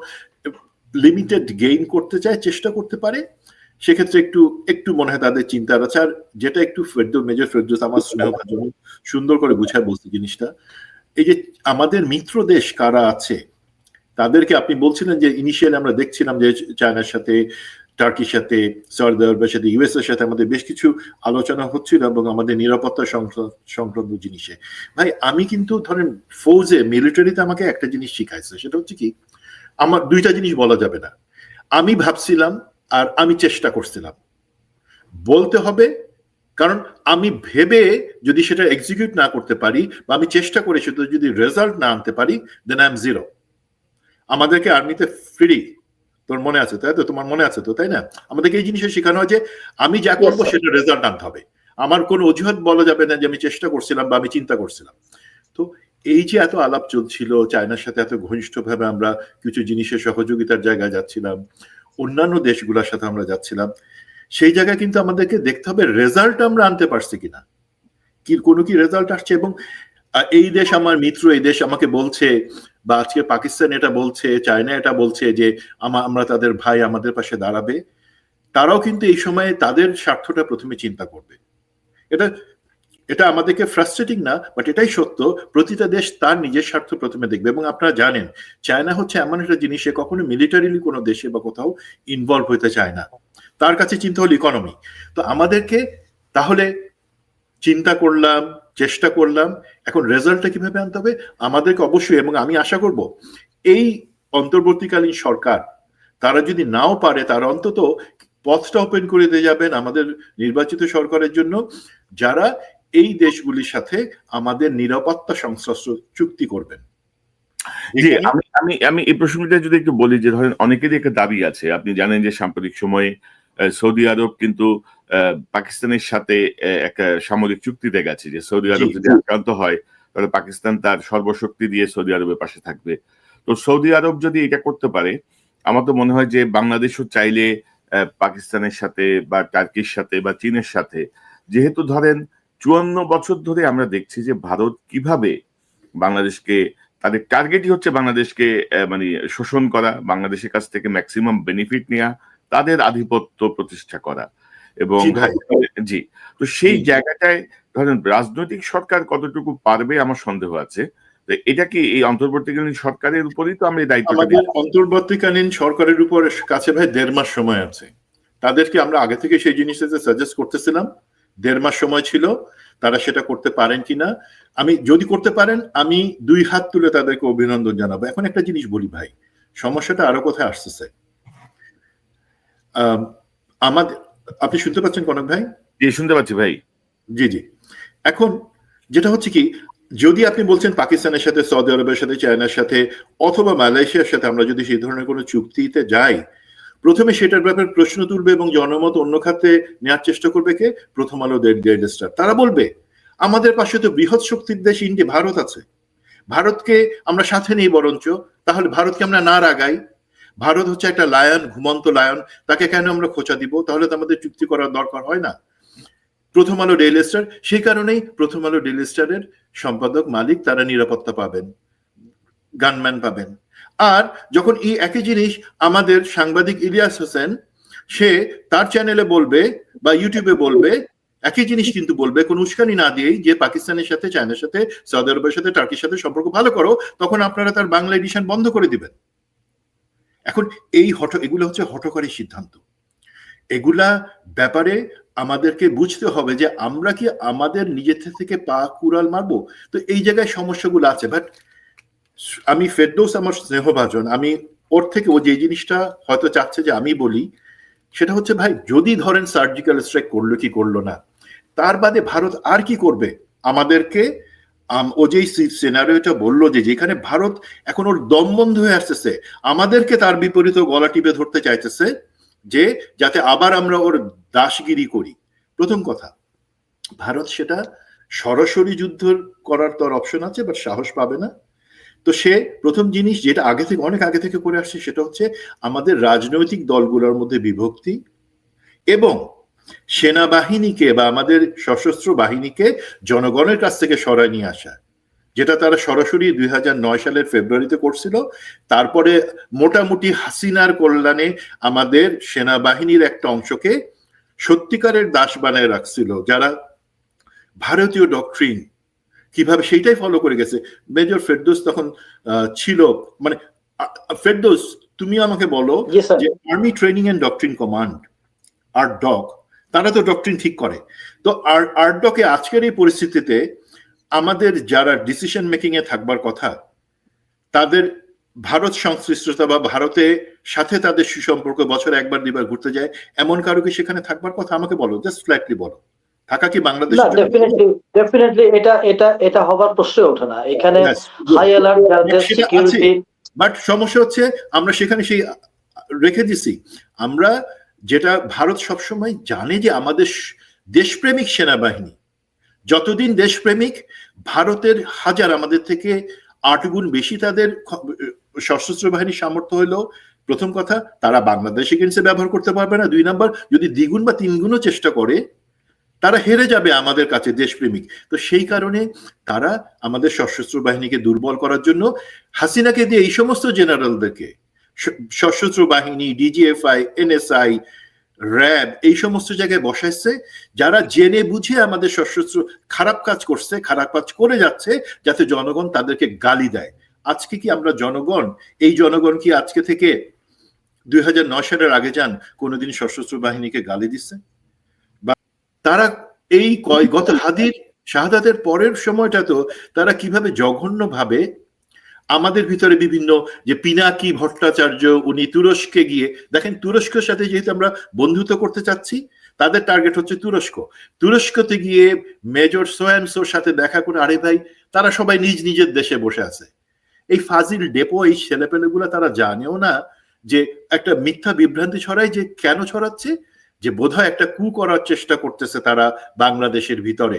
লিমিটেড গেইন করতে চায়, চেষ্টা করতে পারে, সেক্ষেত্রে একটু একটু মনে হয় তাদের চিন্তা আছে। আর যেটা একটু মেজর ফেরদৌস আমার স্নেহ সুন্দর করে বুঝায় বলছে জিনিসটা, এই যে আমাদের মিত্র দেশ কারা আছে তাদেরকে আপনি বলছিলেন যে ইনিশিয়ালি আমরা দেখছিলাম যে চায়নার সাথে, টার্কির সাথে, সৌদি আরবের সাথে, ইউএস এর সাথে আমাদের বেশ কিছু আলোচনা হচ্ছিল এবং আমাদের নিরাপত্তা সংক্রান্ত জিনিসে। ভাই আমি কিন্তু ধরেন ফৌজে, মিলিটারিতে আমাকে একটা জিনিস শিখাইছে, সেটা হচ্ছে কি, আমার দুইটা জিনিস বলা যাবে না, আমি ভাবছিলাম আর আমি চেষ্টা করছিলাম বলতে হবে। কারণ আমি ভেবে যদি সেটা এক্সিকিউট না করতে পারি, বা আমি চেষ্টা করে সেটা যদি রেজাল্ট না আনতে পারি, দেন আই এম জিরো। আমাদেরকে আর্মিতে ফ্রি, তোর মনে আছে তাই তো, তোমার মনে আছে তো, তাই না? আমাদেরকে এই জিনিসটা শেখানো হয় যে আমি যা করবো সেটা রেজাল্ট আনতে হবে, আমার কোনো অজুহাত বলা যাবে না যে আমি চেষ্টা করছিলাম বা আমি চিন্তা করছিলাম। তো এই যে এত আলাপ চলছিল, চায়নার সাথে এত ঘনিষ্ঠভাবে আমরা কিছু জিনিসের সহযোগিতার জায়গায় যাচ্ছিলাম, অন্যান্য দেশগুলোর সাথে আমরা যাচ্ছিলাম, সেই জায়গায় কিন্তু আমাদেরকে দেখতে হবে রেজাল্ট আমরা আনতে পারছি কিনা, কি কোনো কি রেজাল্ট আসছে। এবং এই দেশ আমার মিত্র, এই দেশ আমাকে বলছে, বা আজকে পাকিস্তান এটা বলছে, চায়না এটা বলছে যে আমরা তাদের ভাই, আমাদের পাশে দাঁড়াবে, তারাও কিন্তু এই সময়ে তাদের স্বার্থটা প্রথমে চিন্তা করবে। এটা এটা আমাদেরকে ফ্রাস্ট্রেটিং না, বাট এটাই সত্য, প্রতিটা দেশ তার নিজের স্বার্থ প্রথমে দেখবে। এবং আপনারা জানেন চায়না হচ্ছে এমন একটা জিনিস, সে কখনো মিলিটারিলি কোনো দেশে বা কোথাও ইনভলভ হতে চায় না, তার কাছে চিন্তা হলো ইকোনমি। তো আমাদেরকে তাহলে চিন্তা করলাম, চেষ্টা করলাম, এখন রেজাল্টটা কিভাবে আনতে হবে আমাদেরকে অবশ্যই, এবং আমি আশা করব এই অন্তর্বর্তীকালীন সরকার তারা যদি নাও পারে, তারা অন্তত পথটা ওপেন করে দিয়ে যাবেন আমাদের নির্বাচিত সরকারের জন্য, যারা এই দেশগুলির সাথে আমাদের নিরাপত্তা সংশ্লিষ্ট চুক্তি করবেন। জি, আমি আমি এই প্রসঙ্গটা যদি একটু বলি, যে ধরেন অনেকেরই একটা দাবি আছে, আপনি জানেন যে সাম্প্রতিক সময়ে সৌদি আরব কিন্তু পাকিস্তানের সাথে একটা সামরিক চুক্তিতে গেছে, যে সৌদি আরব যদি আক্রান্ত হয় তাহলে পাকিস্তান তার সর্বশক্তি দিয়ে সৌদি আরবের পাশে থাকবে। তো সৌদি আরব যদি এটা করতে পারে, আমার তো মনে হয় যে বাংলাদেশও চাইলে পাকিস্তানের সাথে বা টার্কির সাথে বা চীনের সাথে, যেহেতু ধরেন 54 বছর ধরে আমরা দেখছি যে ভারত কিভাবে বাংলাদেশকে, তাদের টার্গেটই হচ্ছে বাংলাদেশকে মানে শোষণ করা, বাংলাদেশের কাছ থেকে ম্যাক্সিমাম বেনিফিট নেওয়া, তাদের আধিপত্য প্রতিষ্ঠা করা। এবং জি, তো সেই জায়গাটায় ধরেন রাজনৈতিক সরকার কতটুকু পারবে আমার সন্দেহ আছে। এটা কি এই অন্তর্বর্তীকালীন সরকারের উপরই তো আমরা এই দায়িত্ব, আমাদের অন্তর্বর্তীকালীন সরকারের উপর কাছে ভাই 1.5 মাস সময় আছে, তাদেরকে আমরা আগে থেকে সেই জিনিসটা সাজেস্ট করতেছিলাম, 1.5 মাস সময় ছিল, তারা সেটা করতে পারেন কিনা, আমি যদি করতে পারেন আমি 2 হাত তুলে তাদেরকে অভিনন্দন জানাবো। এখন একটা জিনিস বলি ভাই, সমস্যাটা আরো কোথায় আসতেছে, আমাদের, আপনি শুনতে পাচ্ছেন কনক ভাই? জি শুনতে পাচ্ছি ভাই। জি জি, এখন যেটা হচ্ছে কি, যদি আপনি বলছেন পাকিস্তানের সাথে, সৌদি আরবের সাথে, চায়নার সাথে অথবা মালয়েশিয়ার সাথে আমরা যদি সেই ধরনের কোনো চুক্তিতে যাই, প্রথমে সেটার ব্যাপারে প্রশ্ন তুলবে এবং জনমত অন্য খাতে নেওয়ার চেষ্টা করবে কে? প্রথম আলো, ডেইলি স্টার। তারা বলবে আমাদের পাশে তো বৃহৎ শক্তির দেশ ইন্ডিয়া, ভারত আছে, ভারতকে আমরা সাথে নেই, বরঞ্চ তাহলে ভারতকে আমরা না রাগাই, ভারত হচ্ছে একটা লায়ন, ঘুমন্ত লায়ন, তাকে কেন আমরা খোঁচা দিব? তাহলে তো আমাদের চুক্তি করার দরকার হয় না। প্রথম আলো, ডেইলি স্টার, সেই কারণেই প্রথম আলো, ডেইলি স্টারের সম্পাদক, মালিক, তারা নিরাপত্তা পাবেন, গানম্যান পাবেন। আর যখন এই একই জিনিস আমাদের সাংবাদিক ইলিয়াস হোসেন, সে তার চ্যানেলে বলবে বা ইউটিউবে বলবে, একই জিনিস কিন্তু বলবে, কোনো উস্কানি না দিয়েই, যে পাকিস্তানের সাথে, চায়নার সাথে, সৌদি আরবের সাথে, টার্কির সাথে সম্পর্ক ভালো করো, তখন আপনারা তার বাংলা এডিশন বন্ধ করে দিবেন। এখন এগুলো হচ্ছে হঠকারী সিদ্ধান্ত। এগুলা ব্যাপারে আমাদেরকে বুঝতে হবে যে আমরা কি আমাদের নিজের থেকে পা কুড়াল মারবো। তো এই জায়গায় সমস্যাগুলো আছে। বাট আমি ফেরদৌস আমার স্নেহভাজন, আমি ওর থেকে ও যে জিনিসটা হয়তো চাচ্ছে যে আমি বলি, সেটা হচ্ছে ভাই, যদি ধরেন সার্জিক্যাল স্ট্রাইক করলো কি করলো না, তার বাদে ভারত আর কি করবে আমাদেরকে? ও যেই সিনারিওটা বললো যে যেখানে ভারত এখন ওর দম বন্ধ হয়ে আসতেছে, আমাদেরকে তার বিপরীত গলা টিপে ধরতে চাইতেছে, যে যাতে আবার আমরা ওর দাসগিরি করি। প্রথম কথা, ভারত সেটা সরাসরি যুদ্ধ করার তোর অপশন আছে, বাট সাহস পাবে না। তো সে প্রথম জিনিস যেটা অনেক আগে থেকে করে আসছে, সেটা হচ্ছে আমাদের রাজনৈতিক দলগুলোর মধ্যে বিভক্তি এবং সেনাবাহিনীকে বা আমাদের সশস্ত্র বাহিনীকে জনগণের কাছ থেকে সরায় নিয়ে আসা, যেটা তারা সরাসরি 2009 সালের ফেব্রুয়ারিতে করছিল। তারপরে মোটামুটি হাসিনার কল্যাণে আমাদের সেনাবাহিনীর একটা অংশকে সত্যিকারের দাস বানায় রাখছিল, যারা ভারতীয় ডক্ট্রিন কিভাবে সেইটাই ফলো করে গেছে। মেজর ফেরদৌস তখন ছিল, মানে ফেরদৌস তুমি আমাকে বলো যে army training and doctrine command, ARDOC, তারা তো ডক্ট্রিন ঠিক করে। তো আরডকে আজকের এই পরিস্থিতিতে আমাদের যারা ডিসিশন মেকিং এ থাকবার কথা, তাদের ভারত সংশ্লিষ্টতা বা ভারতের সাথে তাদের সুসম্পর্ক বছরে একবার দুবার ঘুরতে যায়, এমন কারো কি সেখানে থাকবার কথা? আমাকে বলো, জাস্ট ফ্ল্যাটলি বলো, থাকা কি বাংলাদেশ? না, ডেফিনেটলি এটা হবার প্রশ্নই ওঠে না। এখানে হাই অ্যালার্ট সিকিউরিটি। বাট সমস্যা হচ্ছে আমরা সেখানে সেই রেখে দিছি। আমরা যেটা ভারত সবসময় জানে যে আমাদের দেশপ্রেমিক সেনাবাহিনী, যতদিন দেশপ্রেমিক, ভারতের আমাদের থেকে 8 গুণ বেশি তাদের সশস্ত্র বাহিনীর সামর্থ্য হলেও, প্রথম কথা তারা বাংলাদেশ এগেন্সে ব্যবহার করতে পারবে না। 2 নাম্বার, যদি 2 গুণ বা 3 গুণও চেষ্টা করে, তারা হেরে যাবে আমাদের কাছে দেশপ্রেমিক। তো সেই কারণে তারা আমাদের সশস্ত্র বাহিনীকে দুর্বল করার জন্য হাসিনাকে দিয়ে এই সমস্ত জেনারেলদেরকে, সশস্ত্র বাহিনী, ডিজিএফআই, এনএসআই, র্যাব, এই সমস্ত জায়গায় বসাইছে, যারা জেনে বুঝে আমাদের সশস্ত্র খারাপ কাজ করছে, খারাপ কাজ করে যাচ্ছে, যাতে জনগণ তাদেরকে গালি দেয়। আজকে কি আমরা এই জনগণ কি আজকে থেকে 2009 সালের আগে যান কোনোদিন সশস্ত্র বাহিনীকে গালি দিচ্ছে? বা তারা এই গত হাদির শাহাদাতের পরের সময়টা তো তারা কিভাবে জঘন্যভাবে আমাদের ভিতরে বিভিন্ন, যে পিনাকি ভট্টাচার্য, উনি তুরস্কে গিয়ে দেখেন, তুরস্কের সাথে যেহেতু আমরা বন্ধুত্ব করতে চাচ্ছি, তাদের টার্গেট হচ্ছে তুরস্কতে গিয়ে মেজর সোয়ানসোর সাথে দেখা করে, আরে ভাই তারা সবাই নিজ নিজের দেশে বসে আছে। এই ফাজিল ডেপো, এই ছেলেপেলেগুলা তারা জানেও না যে একটা মিথ্যা বিভ্রান্তি ছড়ায়, যে কেন ছড়াচ্ছে, যে বোধহয় একটা কু করার চেষ্টা করতেছে তারা বাংলাদেশের ভিতরে।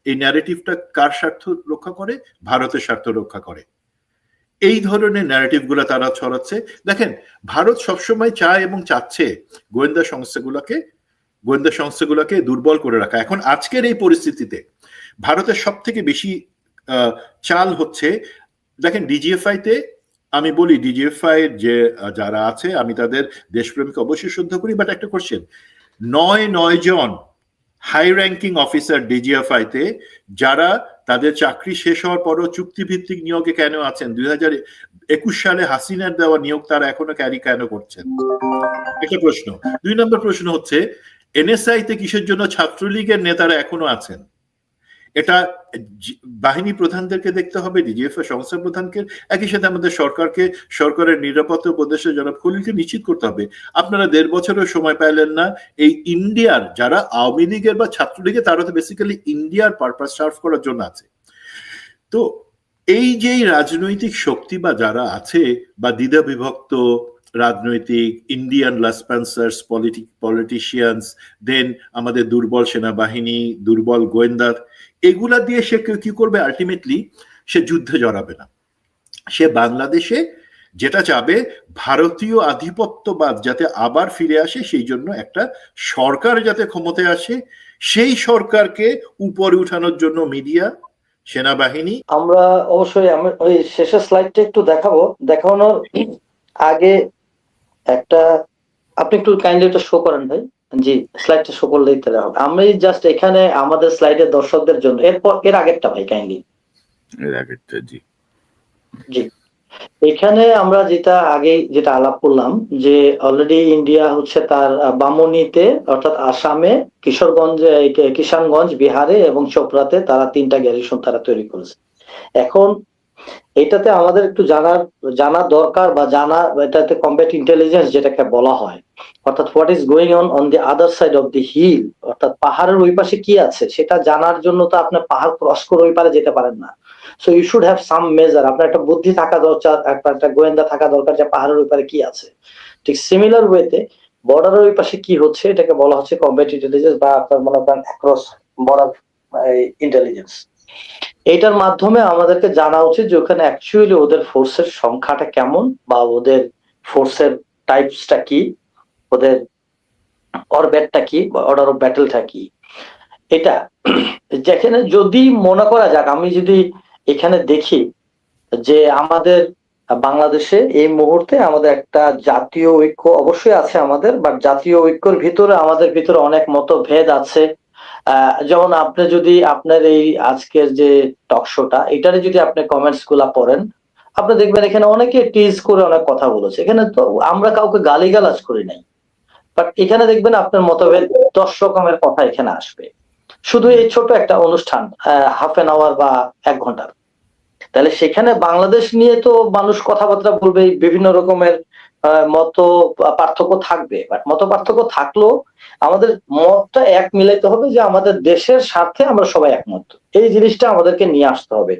এই ন্যারেটিভটা কার স্বার্থ রক্ষা করে? ভারতের স্বার্থ রক্ষা করে। এই ধরনের ন্যারেটিভ গুলা তারা ছড়াচ্ছে। দেখেন, ভারত সবসময় চায় এবং চাচ্ছে গোয়েন্দা সংস্থাগুলোকে দুর্বল করে রাখা। এখন আজকের এই পরিস্থিতিতে ভারতের সব থেকে বেশি চাল হচ্ছে, দেখেন ডিজিএফআই তে, আমি বলি ডিজিএফআই যে যারা আছে, আমি তাদের দেশপ্রেমকে অবশ্যই শ্রদ্ধা করি, বাট একটা কোশ্চেন, 9 জন হাই র্যাঙ্কিং অফিসার ডিজিএফআই তে, যারা তাদের চাকরি শেষ হওয়ার পরও চুক্তিভিত্তিক নিয়োগে কেন আছেন? 2021 সালে হাসিনার দেওয়া নিয়োগ তারা এখনো ক্যারি কেন করছেন? একটা প্রশ্ন। 2 নম্বর প্রশ্ন হচ্ছে, এনএসআই তে কিসের জন্য ছাত্রলীগের নেতারা এখনো আছেন? এটা বাহিনী প্রধানদেরকে দেখতে হবে, ডিজিএফআই সংস্থা প্রধানকে, একই সাথে আমাদের সরকারের নিরাপত্তা উপদেষ্টা জনাব খলিলকে নিশ্চিত করতে হবে। আপনারা 1.5 বছরের সময় পাইলেন না এই ইন্ডিয়ার যারা আওয়ামী লীগের বা ছাত্রলীগের, তারা তো বেসিক্যালি ইন্ডিয়ার পারপাস সার্ভ করার জন্য আছে। তো এই যে রাজনৈতিক শক্তি বা যারা আছে, বা দ্বিধা বিভক্ত রাজনৈতিক ইন্ডিয়ান লাসপেন্সার্স, পলিটিশিয়ানস, দেন আমাদের দুর্বল সেনাবাহিনী, দুর্বল গোয়েন্দা, এগুলা দিয়ে সে কি করবে? আলটিমেটলি সে যুদ্ধে জড়াবে না। সে বাংলাদেশে যেটা চাবে, ভারতীয় আধিপত্যবাদ যাতে আবার ফিরে আসে, সেই জন্য একটা সরকার যাতে ক্ষমতায় আসে, সেই সরকারকে উপরে উঠানোর জন্য মিডিয়া, সেনাবাহিনী। আমরা অবশ্যই ওই শেষের স্লাইডটা একটু দেখানোর আগে একটা, আপনি একটু কাইন্ডলি এটা শো করেন ভাই। জি, স্লাইডটা শো করলেই তাহলে হবে। আমি জাস্ট এখানে আমাদের স্লাইডের দর্শকদের জন্য এর আগেরটা ভাই কাইন্ডলি। এর আগেরটা, জি। জি, এখানে আমরা যেটা আলাপ করলাম যে অলরেডি ইন্ডিয়া হচ্ছে তার বামুনিতে অর্থাৎ আসামে, কিশোরগঞ্জে, কিষানগঞ্জ, বিহারে এবং চোপড়াতে তারা 3টা গ্যারিসন তারা তৈরি করেছে। এখন এটাতে আমাদের একটু জানা দরকার বা এটাতে কমব্যাট ইন্টেলিজেন্স যেটাকে বলা হয়, অর্থাৎ what is going on the other side of the hill, অর্থাৎ পাহাড়ের ওই পাশে কি আছে সেটা জানার জন্য তো আপনি পাহাড় ক্রস করে ওই পারে যেতে পারেন না। So you should have some measure, আপনার একটা বুদ্ধি থাকা দরকার, একটা গোয়েন্দা থাকা দরকার যে পাহাড়ের ওই পারে কি আছে। ঠিক সিমিলার ওয়েতে বর্ডারের ওই পাশে কি হচ্ছে এটাকে বলা হচ্ছে কমব্যাট ইন্টেলিজেন্স বা আপনার মনে করেন অ্যাক্রস বর্ডার ইন্টেলিজেন্স। এইটার মাধ্যমে আমাদেরকে জানা উচিত যে ওখানে অ্যাকচুয়ালি ওদের ফোর্সের সংখ্যাটা কেমন বা ওদের ফোর্সের টাইপসটা কি, ওদের অরবেটটা কি বা অর্ডার অফ ব্যাটেলটা কি। এটা যেখানে যদি মনে করা যাক, আমি যদি এখানে দেখি যে আমাদের বাংলাদেশে এই মুহূর্তে আমাদের একটা জাতীয় ঐক্য অবশ্যই আছে আমাদের, বাট জাতীয় ঐক্যের ভিতরে আমাদের ভিতরে অনেক মতভেদ আছে। যেমন আপনি যদি আপনার এই আজকের যে টক শোটা এটারে যদি আপনি কমেন্টস গুলা পড়েন, আপনি দেখবেন এখানে অনেকে টিজ করে অনেক কথা বলেছে। এখানে তো আমরা কাউকে গালিগালাজ করি নাই, বাট এখানে দেখবেন আপনার মতভেদ 10 রকমের কথা এখানে আসবে, শুধু এই ছোট একটা অনুষ্ঠান হাফ এন আওয়ার বা 1 ঘন্টার। তাহলে সেখানে বাংলাদেশ নিয়ে তো মানুষ কথাবার্তা বলবে, বিভিন্ন রকমের মত পার্থক্য থাকবে, বাট মত পার্থক্য থাকলেও আমাদের মতটা এক মিলাইতে হবে যে আমাদের দেশের স্বার্থে আমরা সবাই একমত। এই জিনিসটা আমাদেরকে নিয়ে আসতে হবে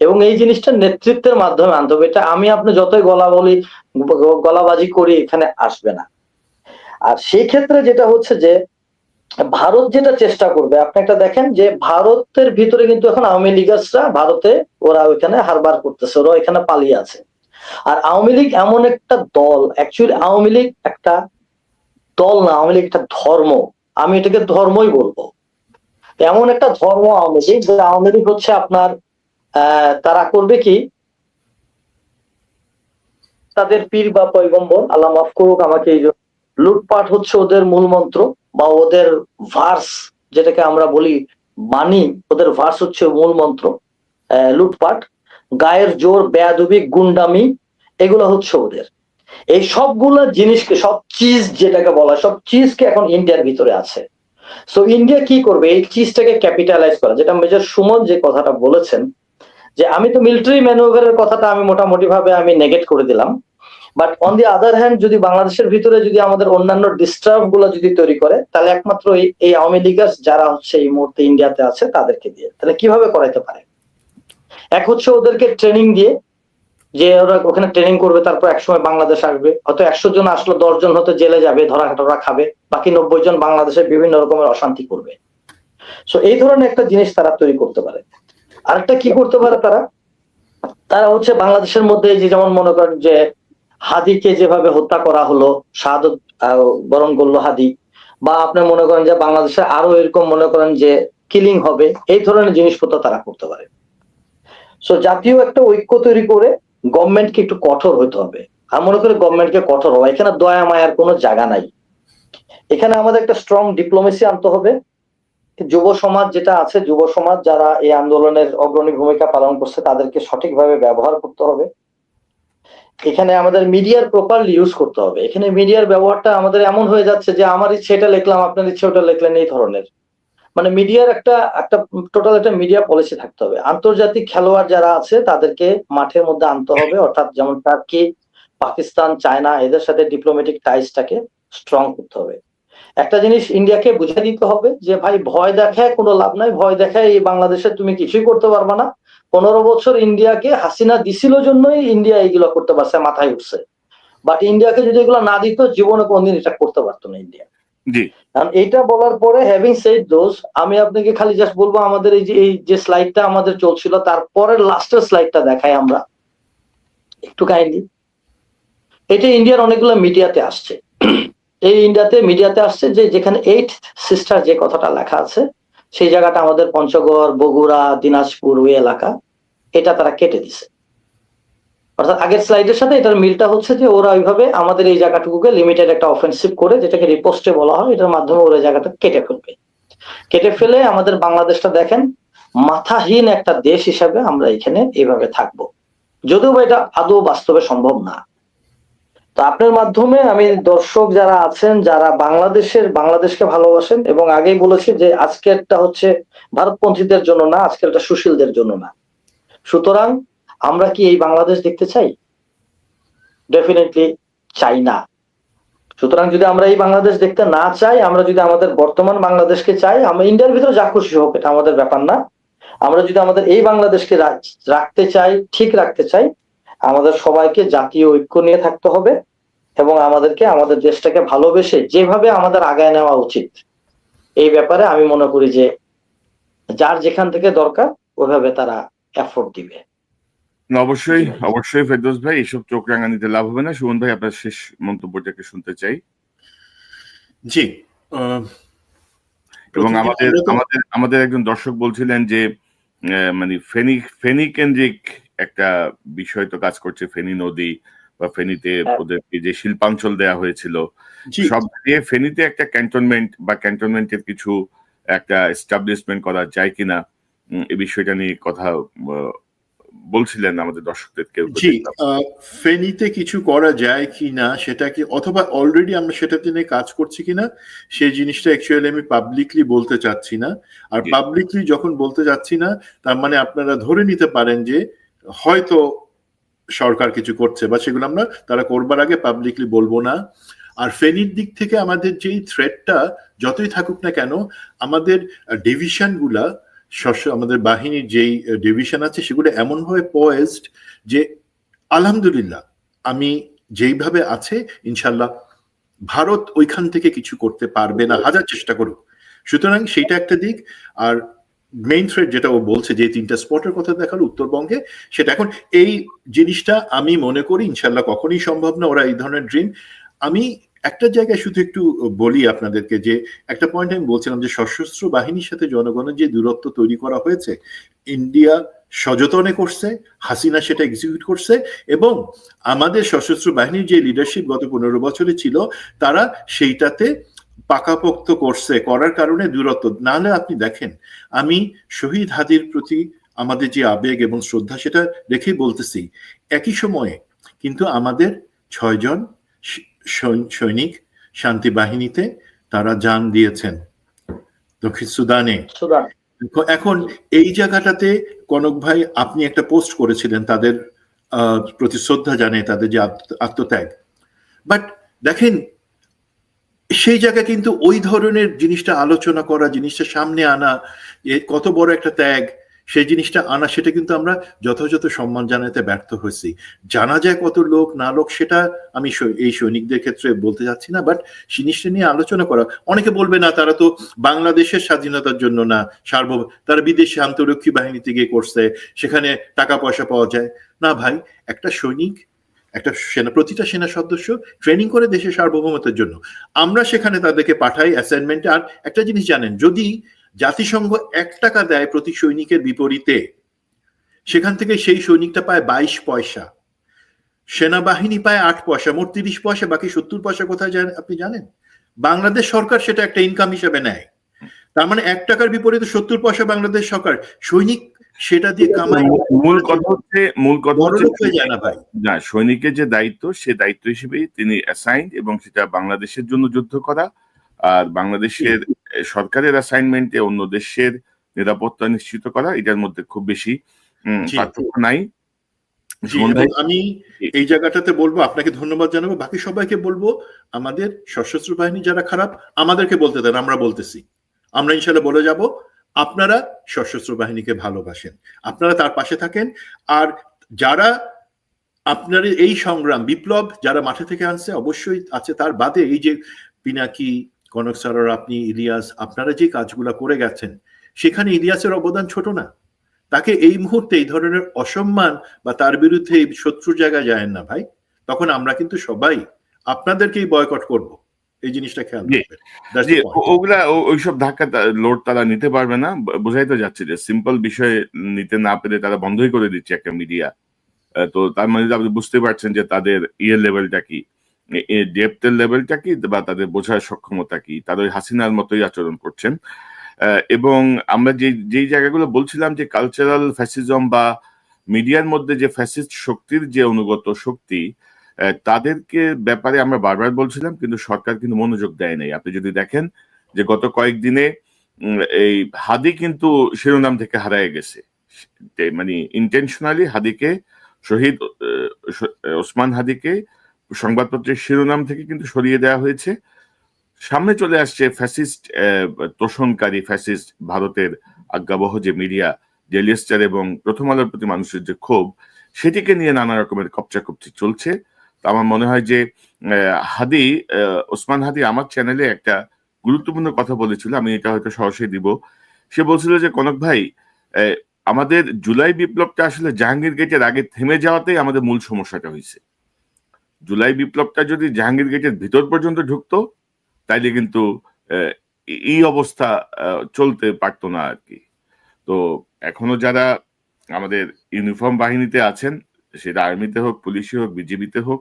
এবং এই জিনিসটা নেতৃত্বের মাধ্যমে আনতে হবে। এটা আমি আপনি যতই গলাবাজি করি এখানে আসবে না। আর সেই ক্ষেত্রে যেটা হচ্ছে যে ভারত যেটা চেষ্টা করবে, আপনি একটা দেখেন যে ভারতের ভিতরে কিন্তু এখন আওয়ামী লীগার্সরা ভারতে ওরা ওইখানে হারবার করতেছে, ওরা এখানে পালিয়ে আছে। আর আওয়ামী লীগ এমন একটা দল, অ্যাকচুয়ালি আওয়ামী লীগ একটা দল না, আওয়ামী লীগ একটা ধর্ম। আমি এটাকে ধর্মই বলবো। এমন একটা ধর্ম আওয়ামী লীগ, যে আওয়ামী লীগ হচ্ছে আপনার তারা করবে কি, তাদের পীর বা পয়গম্বর, আল্লাহ মাফ করুক আমাকে, এই লুটপাট হচ্ছে ওদের মূল মন্ত্র বা ওদের ভার্স, যেটাকে আমরা বলি বাণী, ওদের ভার্স হচ্ছে মূল মন্ত্র। লুটপাট, গায়ের জোর, বেয়াদবি, গুন্ডামি, এগুলো হচ্ছে ওদের। এই সবগুলো জিনিসকে, সব চিজ যেটাকে বলা, সব চিজকে এখন ইন্ডিয়ার ভিতরে আছে। সো ইন্ডিয়া কি করবে, এই চিজটাকে ক্যাপিটালাইজ করা, যেটা মেজর সুমন যে কথাটা বলেছেন, যে আমি তো মিলিটারি ম্যানুভারের কথাটা আমি মোটামুটি ভাবে আমি নেগেট করে দিলাম, but on the other hand যদি বাংলাদেশের ভিতরে যদি আমাদের অন্যান্য ডিস্টার্ব গুলো যদি তৈরি করে, তাহলে একমাত্র এই আওয়ামী লীগার যারা হচ্ছে এই মুহূর্তে ইন্ডিয়াতে আছে তাদেরকে দিয়ে। তাহলে কিভাবে করাইতে পারে? এক হচ্ছে ওদেরকে ট্রেনিং দিয়ে, যে ওরা ওখানে ট্রেনিং করবে, তারপর একসময় বাংলাদেশ আসবে, হয়তো 100 জন আসলো, 10 জন হয়তো জেলে যাবে, ধরা খাবে, বাকি 90 জন বাংলাদেশে বিভিন্ন রকমের অশান্তি করবে। সো এই ধরনের একটা জিনিস তারা তৈরি করতে পারে। আরেকটা কি করতে পারে তারা হচ্ছে বাংলাদেশের মধ্যে যে, যেমন মনে করেন যে হাদিকে যেভাবে হত্যা করা হলো, শাহাদত বরণ করলো হাদি, বা আপনি মনে করেন যে বাংলাদেশে আরো এরকম মনে করেন যে কিলিং হবে, এই ধরনের জিনিসপত্র তারা করতে পারে। সো জাতীয় একটা ঐক্য তৈরি করে গভর্নমেন্টকে একটু কঠোর হতে হবে। আমি মনে করি গভর্নমেন্টকে কঠোর হওয়া, এখানে দয়া মায়ার কোনো জায়গা নাই। এখানে আমাদের একটা স্ট্রং ডিপ্লোমেসি আনতে হবে। যুব সমাজ যেটা আছে, যুব সমাজ যারা এই আন্দোলনের অগ্রণী ভূমিকা পালন করছে, তাদেরকে সঠিকভাবে ব্যবহার করতে হবে। এখানে আমাদের মিডিয়ার প্রপারলি ইউজ করতে হবে। এখানে মিডিয়ার ব্যবহারটা আমাদের এমন হয়ে যাচ্ছে যে আমার ইচ্ছে এটা লিখলাম, আপনার ইচ্ছে ওটা লিখলেন, এই ধরনের। মানে মিডিয়ার একটা টোটাল একটা মিডিয়া পলিসি থাকতে হবে। আন্তর্জাতিক খেলোয়াড় যারা আছে তাদেরকে মাঠের মধ্যে আনতে হবে, অর্থাৎ যেমন টার্কি, পাকিস্তান, চায়না, এদের সাথে ডিপ্লোম্যাটিক টাইজটাকে স্ট্রং করতে হবে। একটা জিনিস ইন্ডিয়াকে বুঝিয়ে দিতে হবে যে ভাই, ভয় দেখায় কোনো লাভ নাই, ভয় দেখায় এই বাংলাদেশে তুমি কিছুই করতে পারবা না। 15 বছর ইন্ডিয়াকে হাসিনা দিছিল জন্যই ইন্ডিয়া এইগুলো করতে পারছে, মাথায় উঠছে। বাট ইন্ডিয়াকে যদি এগুলো না দিত, জীবনে কোনদিন এটা করতে পারতো না ইন্ডিয়া। জি। কারণ এইটা বলার পরে, হ্যাভিং সেড দোজ, আমি আপনাকে খালি জাস্ট বলবো, আমাদের এই যে স্লাইডটা আমাদের চলছিল, তারপরের লাস্টের স্লাইডটা দেখাই আমরা একটু কাইন্ডলি। এটা ইন্ডিয়ার অনেকগুলো মিডিয়াতে আসছে। এই মিডিয়াতে আসছে যে যেখানে 8 সিস্টার যে কথাটা লেখা আছে, সেই জায়গাটা আমাদের পঞ্চগড়, বগুড়া, দিনাজপুর ওই এলাকা, এটা তারা কেটে দিছে। অর্থাৎ আগের স্লাইডের সাথে এটার মিলটা হচ্ছে যে ওরা ওইভাবে আমাদের এই জায়গাটুকুকে লিমিটেড একটা অফেন্সিভ করে, যেটাকে রিপোস্টে বলা হয়, এটার মাধ্যমে ওরা এই জায়গাটা কেটে ফেলবে। কেটে ফেলে আমাদের বাংলাদেশটা দেখেন মাথাহীন একটা দেশ হিসাবে আমরা এখানে এইভাবে থাকবো, যদিও বা এটা আদৌ বাস্তবে সম্ভব না। তো আপনার মাধ্যমে আমি দর্শক যারা আছেন, যারা বাংলাদেশকে ভালোবাসেন, এবং আগেই বলেছি যে আজকেরটা হচ্ছে ভারতপন্থীদের জন্য না, আজকেরটা সুশীলদের জন্য না। সুতরাং আমরা কি এই বাংলাদেশ দেখতে চাই? ডেফিনেটলি চাই না। সুতরাং যদি আমরা এই বাংলাদেশ দেখতে না চাই, আমরা যদি আমাদের বর্তমান বাংলাদেশকে চাই, আমরা ইন্ডিয়ার ভিতরে যা খুশি হোক, এটা আমাদের ব্যাপার না। আমরা যদি আমাদের এই বাংলাদেশকে রাখতে চাই, ঠিক রাখতে চাই, আমাদের সবাইকে জাতীয় ঐক্য নিয়ে থাকতে হবে এবং আমাদেরকে আমাদের দেশটাকে ভালোবেসে যেভাবে আমাদের আগায় নেওয়া উচিত, এই ব্যাপারে আমি মনে করি যে যার যেখান থেকে দরকার ওইভাবে তারা এফোর্ট দিবে। অবশ্যই অবশ্যই ফেরদৌস ভাই, এসব চোখ রাঙানিতে লাভ হবে না। সুমন ভাই, আপনার শেষ মন্তব্যটাকে শুনতে চাই। জি, এবং প্রথমে আমাদের একজন দর্শক বলছিলেন যে মানে ফেনী কেন্দ্রিক একটা বিষয় তো কাজ করছে, ফেনী নদী বা ফেনীতে ওদেরকে যে শিল্পাঞ্চল দেয়া হয়েছিল, জি, সব দিয়ে ফেনীতে একটা ক্যান্টনমেন্ট বা ক্যান্টনমেন্টের কিছু একটা এস্টাবলিশমেন্ট করা যায় কিনা, এই বিষয়টা নিয়ে কথা বলছিলেন আমাদের দর্শকদের কেউ। জি, ফেনীতে কিছু করা যায় কিনা সেটা কি, অথবা অলরেডি আমরা সেটাতে নিয়ে কাজ করছি কিনা, সেই জিনিসটা অ্যাকচুয়ালি আমি পাবলিকলি বলতে চাচ্ছি না। আর জি। পাবলিকলি যখন বলতে যাচ্ছি না, তার মানে আপনারা ধরে নিতে পারেন যে হয়তো সরকার কিছু করছে, বা সেগুলো আমরা তারা করবার আগে পাবলিকলি বলবো না। আর ফেনীর দিক থেকে আমাদের যেই থ্রেটটা যতই থাকুক না কেন, আমাদের ডিভিশনগুলা, আমাদের বাহিনীর যেই ডিভিশন আছে সেগুলো এমনভাবে পয়েজড যে আলহামদুলিল্লাহ আমি যেইভাবে আছে, ইনশাল্লাহ ভারত ওইখান থেকে কিছু করতে পারবে না, হাজার চেষ্টা করুক। সুতরাং সেইটা একটা দিক। আর মেইন থ্রেড যেটা ও বলছে যে 3টা স্পটের কথা দেখালো উত্তরবঙ্গে, সেটা এখন এই জিনিসটা আমি মনে করি ইনশাল্লাহ কখনই সম্ভব না, ওরা এই ধরনের ড্রিম। আমি একটা জায়গায় শুধু একটু বলি আপনাদেরকে, যে একটা পয়েন্ট আমি বলছিলাম যে সশস্ত্র বাহিনীর সাথে জনগণের যে দূরত্ব তৈরি করা হয়েছে, ইন্ডিয়া সযতনে করছে, হাসিনা সেটা এক্সিকিউট করছে, এবং আমাদের সশস্ত্র বাহিনীর যে লিডারশিপ গত 15 বছরে ছিল, তারা সেইটাতে পাকাপোক্ত করছে, করার কারণে দূরত্ব। নাহলে আপনি দেখেন, আমি শহীদ হাদির প্রতি আমাদের যে আবেগ এবং শ্রদ্ধা, সেটা রেখেই বলতেছি, একই সময়ে কিন্তু আমাদের 6 জন সৈনিক শান্তি বাহিনীতে তারা জান দিয়েছেন দক্ষিণ সুদানে। এখন এই জায়গাটাতে কনক ভাই আপনি একটা পোস্ট করেছিলেন তাদের প্রতি শ্রদ্ধা জানিয়ে, তাদের যে আত্মত্যাগ। বাট দেখেন, সেই জায়গায় কিন্তু ওই ধরনের জিনিসটা আলোচনা করা, জিনিসটা সামনে আনা, কত বড় একটা ত্যাগ, সেই জিনিসটা আনা, সেটা কিন্তু আমরা যথাযথ সম্মান জানাতে ব্যর্থ হয়েছি। জানা যায় কত লোক না লোক, সেটা আমি এই সৈনিকদের ক্ষেত্রে বলতে যাচ্ছি না, বাট জিনিসটা নিয়ে আলোচনা করা। অনেকে বলবে না, তারা তো বাংলাদেশের স্বাধীনতার জন্য না, তারা বিদেশে আন্তরক্ষী বাহিনীতে গিয়ে করছে, সেখানে টাকা পয়সা পাওয়া যায় না। ভাই, একটা সৈনিক, একটা প্রতিটা সেনা সদস্য ট্রেনিং করে দেশের সার্বভৌমত্বের জন্য, আমরা সেখানে তাদেরকে পাঠাই অ্যাসাইনমেন্টে। আর একটা জিনিস জানেন, যদি জাতিসংঘ 1 টাকা দেয় প্রতি সৈনিকের বিপরীতে, সেখান থেকে সেই সৈনিকটা পায় 22 পয়সা, সেনাবাহিনী পায় 8 পয়সা, মোট 30 পয়সা, বাকি 70 পয়সা কোথায় যায় আপনি জানেন? বাংলাদেশ সরকার সেটা একটা ইনকাম হিসেবে নেয়। তার মানে 1 টাকার বিপরীতে 70 পয়সা বাংলাদেশ সরকার, সৈনিক সেটা দিয়ে কামাই। মূল কথা হচ্ছে যায় না ভাই, না, সৈনিকের যে দায়িত্ব, সে দায়িত্ব হিসেবেই তিনি অ্যাসাইন্ড, এবং সেটা বাংলাদেশের জন্য যুদ্ধ করা। আর বাংলাদেশের সরকারের অ্যাসাইনমেন্টে অন্য দেশের নিরাপত্তা নিশ্চিত করা, এটার মধ্যে খুব বেশি পার্থক্য নাই। আমি এই জায়গাটাতে বলবো, আপনাকে ধন্যবাদ জানাবো, বাকি সবাইকে বলবো আমাদের সশস্ত্র বাহিনী যারা খারাপ, আমাদেরকে বলতে দেন, আমরা বলতেছি, আমরা ইনশাল্লাহ বলে যাব আপনারা সশস্ত্র বাহিনীকে ভালোবাসেন, আপনারা তার পাশে থাকেন। আর যারা আপনার এই সংগ্রাম বিপ্লব যারা মাঠে থেকে আনছে অবশ্যই আছে, তার বাদে এই যে পিনাকি, কনক স্যার, আপনি, ইলিয়াস, আপনারা যে কাজগুলা করে গেছেন, সেখানে ইলিয়াসের অবদান ছোট না। তাকে এই মুহূর্তে এই ধরনের অসম্মান বা তার বিরুদ্ধে এই শত্রুর জায়গায় যায় না ভাই, তখন আমরা কিন্তু সবাই আপনাদেরকেই বয়কট করব, এই জিনিসটা খেয়াল রাখবেন। ওগুলা ওইসব ধাক্কা লোড তারা নিতে পারবে না, বোঝাই তো যাচ্ছে যে সিম্পল বিষয় নিতে না পেরে তারা বন্ধই করে দিচ্ছে একটা মিডিয়া। তো তার মানে আপনি বুঝতে পারছেন যে তাদের লেভেলটা কি, ডেপথের লেভেলটা কি, বা তাদের বোঝার সক্ষমতা কি। তারা ওই হাসিনার মতোই আচরণ করছেন। এবং আমরা যেই জায়গাগুলো বলছিলাম যে কালচারাল ফ্যাসিজম বা মিডিয়ার মধ্যে যে ফ্যাসিস্ট শক্তির যে অনুগত শক্তি, তাদেরকে ব্যাপারে আমরা বারবার বলছিলাম, কিন্তু সরকার কিন্তু মনোযোগ দেয় নাই। আপনি যদি দেখেন যে গত কয়েকদিনে এই হাদি কিন্তু শিরোনাম থেকে হারায় গেছে, মানে ইন্টেনশনালি হাদিকে, শহীদ ওসমান হাদিকে সংবাদপত্রের শিরোনাম থেকে কিন্তু সরিয়ে দেওয়া হয়েছে। সামনে চলে আসছে ফ্যাসিস্ট তোষণকারী ফ্যাসিস্ট ভারতের আজ্ঞাবহ যে মিডিয়া, ডেইলি স্টার এবং প্রথম আলোর প্রতি মানুষের যে ক্ষোভ, সেটিকে নিয়ে নানা রকমের কপচাকপচি চলছে। তো আমার মনে হয় যে হাদি, ওসমান হাদি আমার চ্যানেলে একটা গুরুত্বপূর্ণ কথা বলেছিল, আমি এটা হয়তো সরাসরি দিব। সে বলছিল যে কনক ভাই, আমাদের জুলাই বিপ্লবটা আসলে জাহাঙ্গীর গেটের আগে থেমে যাওয়াতেই আমাদের মূল সমস্যাটা হয়েছে। জুলাই বিপ্লবটা যদি জাহাঙ্গীর গেটের ভিতর পর্যন্ত ঢুকতো, তাইলে কিন্তু এই অবস্থা চলতে পারতো না আর কি। তো এখনো যারা আমাদের ইউনিফর্ম বাহিনীতে আছেন, সেটা আর্মিতে হোক, পুলিশে হোক, বিজিবিতে হোক,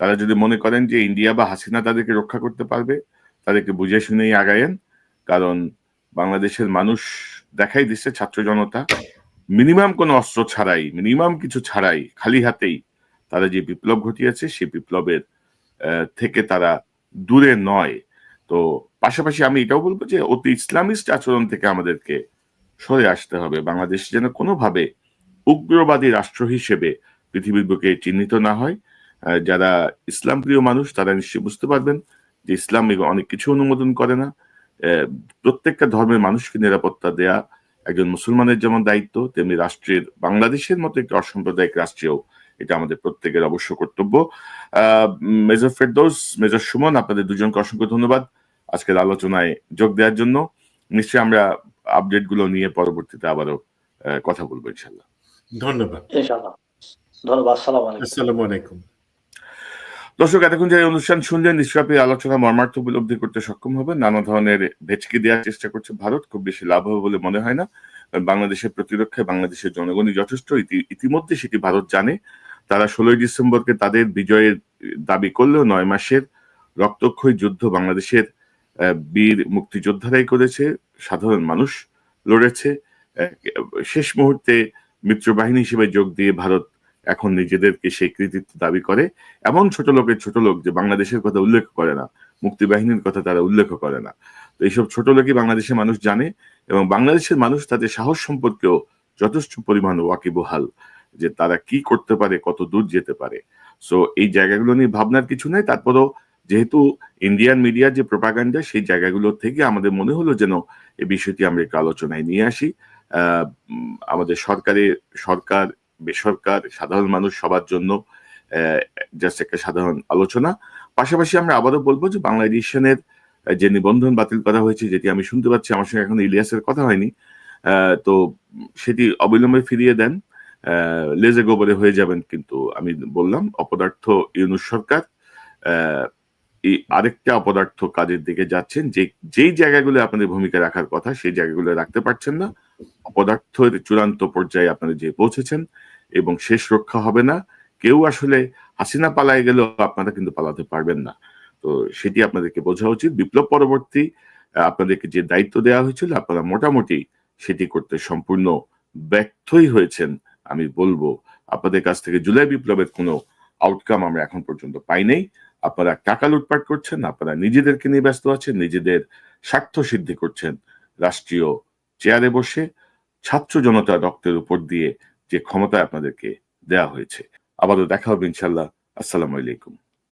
তারা যদি মনে করেন যে ইন্ডিয়া বা হাসিনা তাদেরকে রক্ষা করতে পারবে, তাদেরকে বুঝে শুনেই আগায়েন। কারণ বাংলাদেশের মানুষ দেখাই দিচ্ছে, ছাত্র জনতা মিনিমাম কোনো অস্ত্র ছাড়াই, মিনিমাম কিছু ছাড়াই, খালি হাতেই তারা যে বিপ্লব ঘটিয়েছে, সেই বিপ্লবের থেকে তারা দূরে নয়। তো পাশাপাশি আমি এটাও বলবো যে অতি ইসলামিস্ট আচরণ থেকে আমাদেরকে সরে আসতে হবে। বাংলাদেশ যেন কোনোভাবে উগ্রবাদী রাষ্ট্র হিসেবে পৃথিবীর বুকে চিহ্নিত না হয়। যারা ইসলাম প্রিয় মানুষ তারা নিশ্চয়ই বুঝতে পারবেন যে ইসলাম অনেক কিছু অনুমোদন করে না। প্রত্যেকটা ধর্মের মানুষকে নিরাপত্তা দেয়া একজন মুসলমানের যেমন দায়িত্ব, তেমনি রাষ্ট্রের, বাংলাদেশের মতো একটি অসাম্প্রদায়িক রাষ্ট্রেও এটা আমাদের প্রত্যেকের অবশ্য কর্তব্য। মেজর ফেরদৌস, মেজর সুমন, আপনাদের দুজনকে অসংখ্য ধন্যবাদ আজকের আলোচনায় যোগ দেওয়ার জন্য। নিশ্চয়ই আমরা আপডেট গুলো নিয়ে পরবর্তীতে আবারও কথা বলবো ইনশাল্লাহ। ধন্যবাদ। ইনশাআল্লাহ, ধন্যবাদ। আসসালামু আলাইকুম। আসসালামু আলাইকুম। দর্শক, এতক্ষণ যে অনুষ্ঠান শুনলেন, নিশ্চয়ই আপনি আলোচনা মর্মার্থ উপলব্ধি করতে সক্ষম হবে। নানা ধরনের ভেচকি দেওয়ার চেষ্টা করছে ভারত, খুব বেশি লাভ হবে বলে মনে হয় না। বাংলাদেশের প্রতিরক্ষায় বাংলাদেশের জনগণই যথেষ্ট, ইতিমধ্যে সেটি ভারত জানে। তারা 16ই ডিসেম্বরকে তাদের বিজয়ের দাবি করলেও 9 মাসের রক্তক্ষয়ী যুদ্ধ বাংলাদেশের বীর মুক্তিযোদ্ধারাই করেছে, সাধারণ মানুষ লড়েছে। শেষ মুহূর্তে মিত্রবাহিনী হিসেবে যোগ দিয়ে ভারত এখন নিজেদেরকে সেই কৃতিত্ব দাবি করে। এমন ছোট লোকের ছোট লোক যে বাংলাদেশের কথা উল্লেখ করে না, মুক্তিবাহিনীর কথা তারা উল্লেখ করে না। তো এইসব ছোট লোকই বাংলাদেশের মানুষ জানে, এবং বাংলাদেশের মানুষ তাদের সাহস সম্পর্কেও যথেষ্ট পরিমাণ ওয়াকিবহাল, যে তারা কি করতে পারে, কত দূর যেতে পারে। সো এই জায়গাগুলো নিয়ে ভাবনার কিছু নেই। তারপরও যেহেতু ইন্ডিয়ান মিডিয়ার যে প্রোপাগান্ডা, সেই জায়গাগুলো থেকে আমাদের মনে হলো যেন এই বিষয়টি আমরা একটু আলোচনায় নিয়ে আসি। আমাদের সরকার, বেসরকার, সাধারণ মানুষ সবার জন্য জাস্ট একটা সাধারণ আলোচনা। পাশাপাশি আমরা আবারও বলবো যে বাংলা এডিশনের যে নিবন্ধন বাতিল করা হয়েছে, যেটি আমি শুনতে পাচ্ছি, আমার সঙ্গে এখন ইলিয়াসের কথা হয়নি, তো সেটি অবিলম্বে ফিরিয়ে দেন, লেজে গোবরে হয়ে যাবেন। কিন্তু আমি বললাম, অপদার্থ ইউনূস সরকার এই আরেকটা অপদার্থ কাজের দিকে যাচ্ছেন, যেই জায়গাগুলো আপনাদের ভূমিকা রাখার কথা সেই জায়গাগুলো রাখতে পারছেন না। অপদার্থের চূড়ান্ত পর্যায়ে আপনারা যে পৌঁছেছেন, এবং শেষ রক্ষা হবে না। কেউ আসলে হাসিনা পালায় গেলেও আপনারা কিন্তু পালাতে পারবেন না। তো সেটি আপনাদেরকে বোঝা উচিত। বিপ্লব পরবর্তী আপনাদেরকে যে দায়িত্ব দেওয়া হয়েছিল, আপনারা মোটামুটি সেটি করতে সম্পূর্ণ ব্যর্থই হয়েছেন। আমি বলবো আপনাদের কাছ থেকে জুলাই বিপ্লবের কোনো আউটকাম আমরা এখন পর্যন্ত পাই নাই। আপনারা টাকা লুটপাট করছেন, আপনারা নিজেদেরকে নিয়ে ব্যস্ত আছেন, নিজেদের স্বার্থ সিদ্ধি করছেন রাষ্ট্রীয় চেয়ারে বসে, ছাত্র জনতার রক্তের উপর দিয়ে যে ক্ষমতা আপনাদেরকে দেয়া হয়েছে। আবারও দেখা হবে ইনশাল্লাহ। আসসালামু আলাইকুম।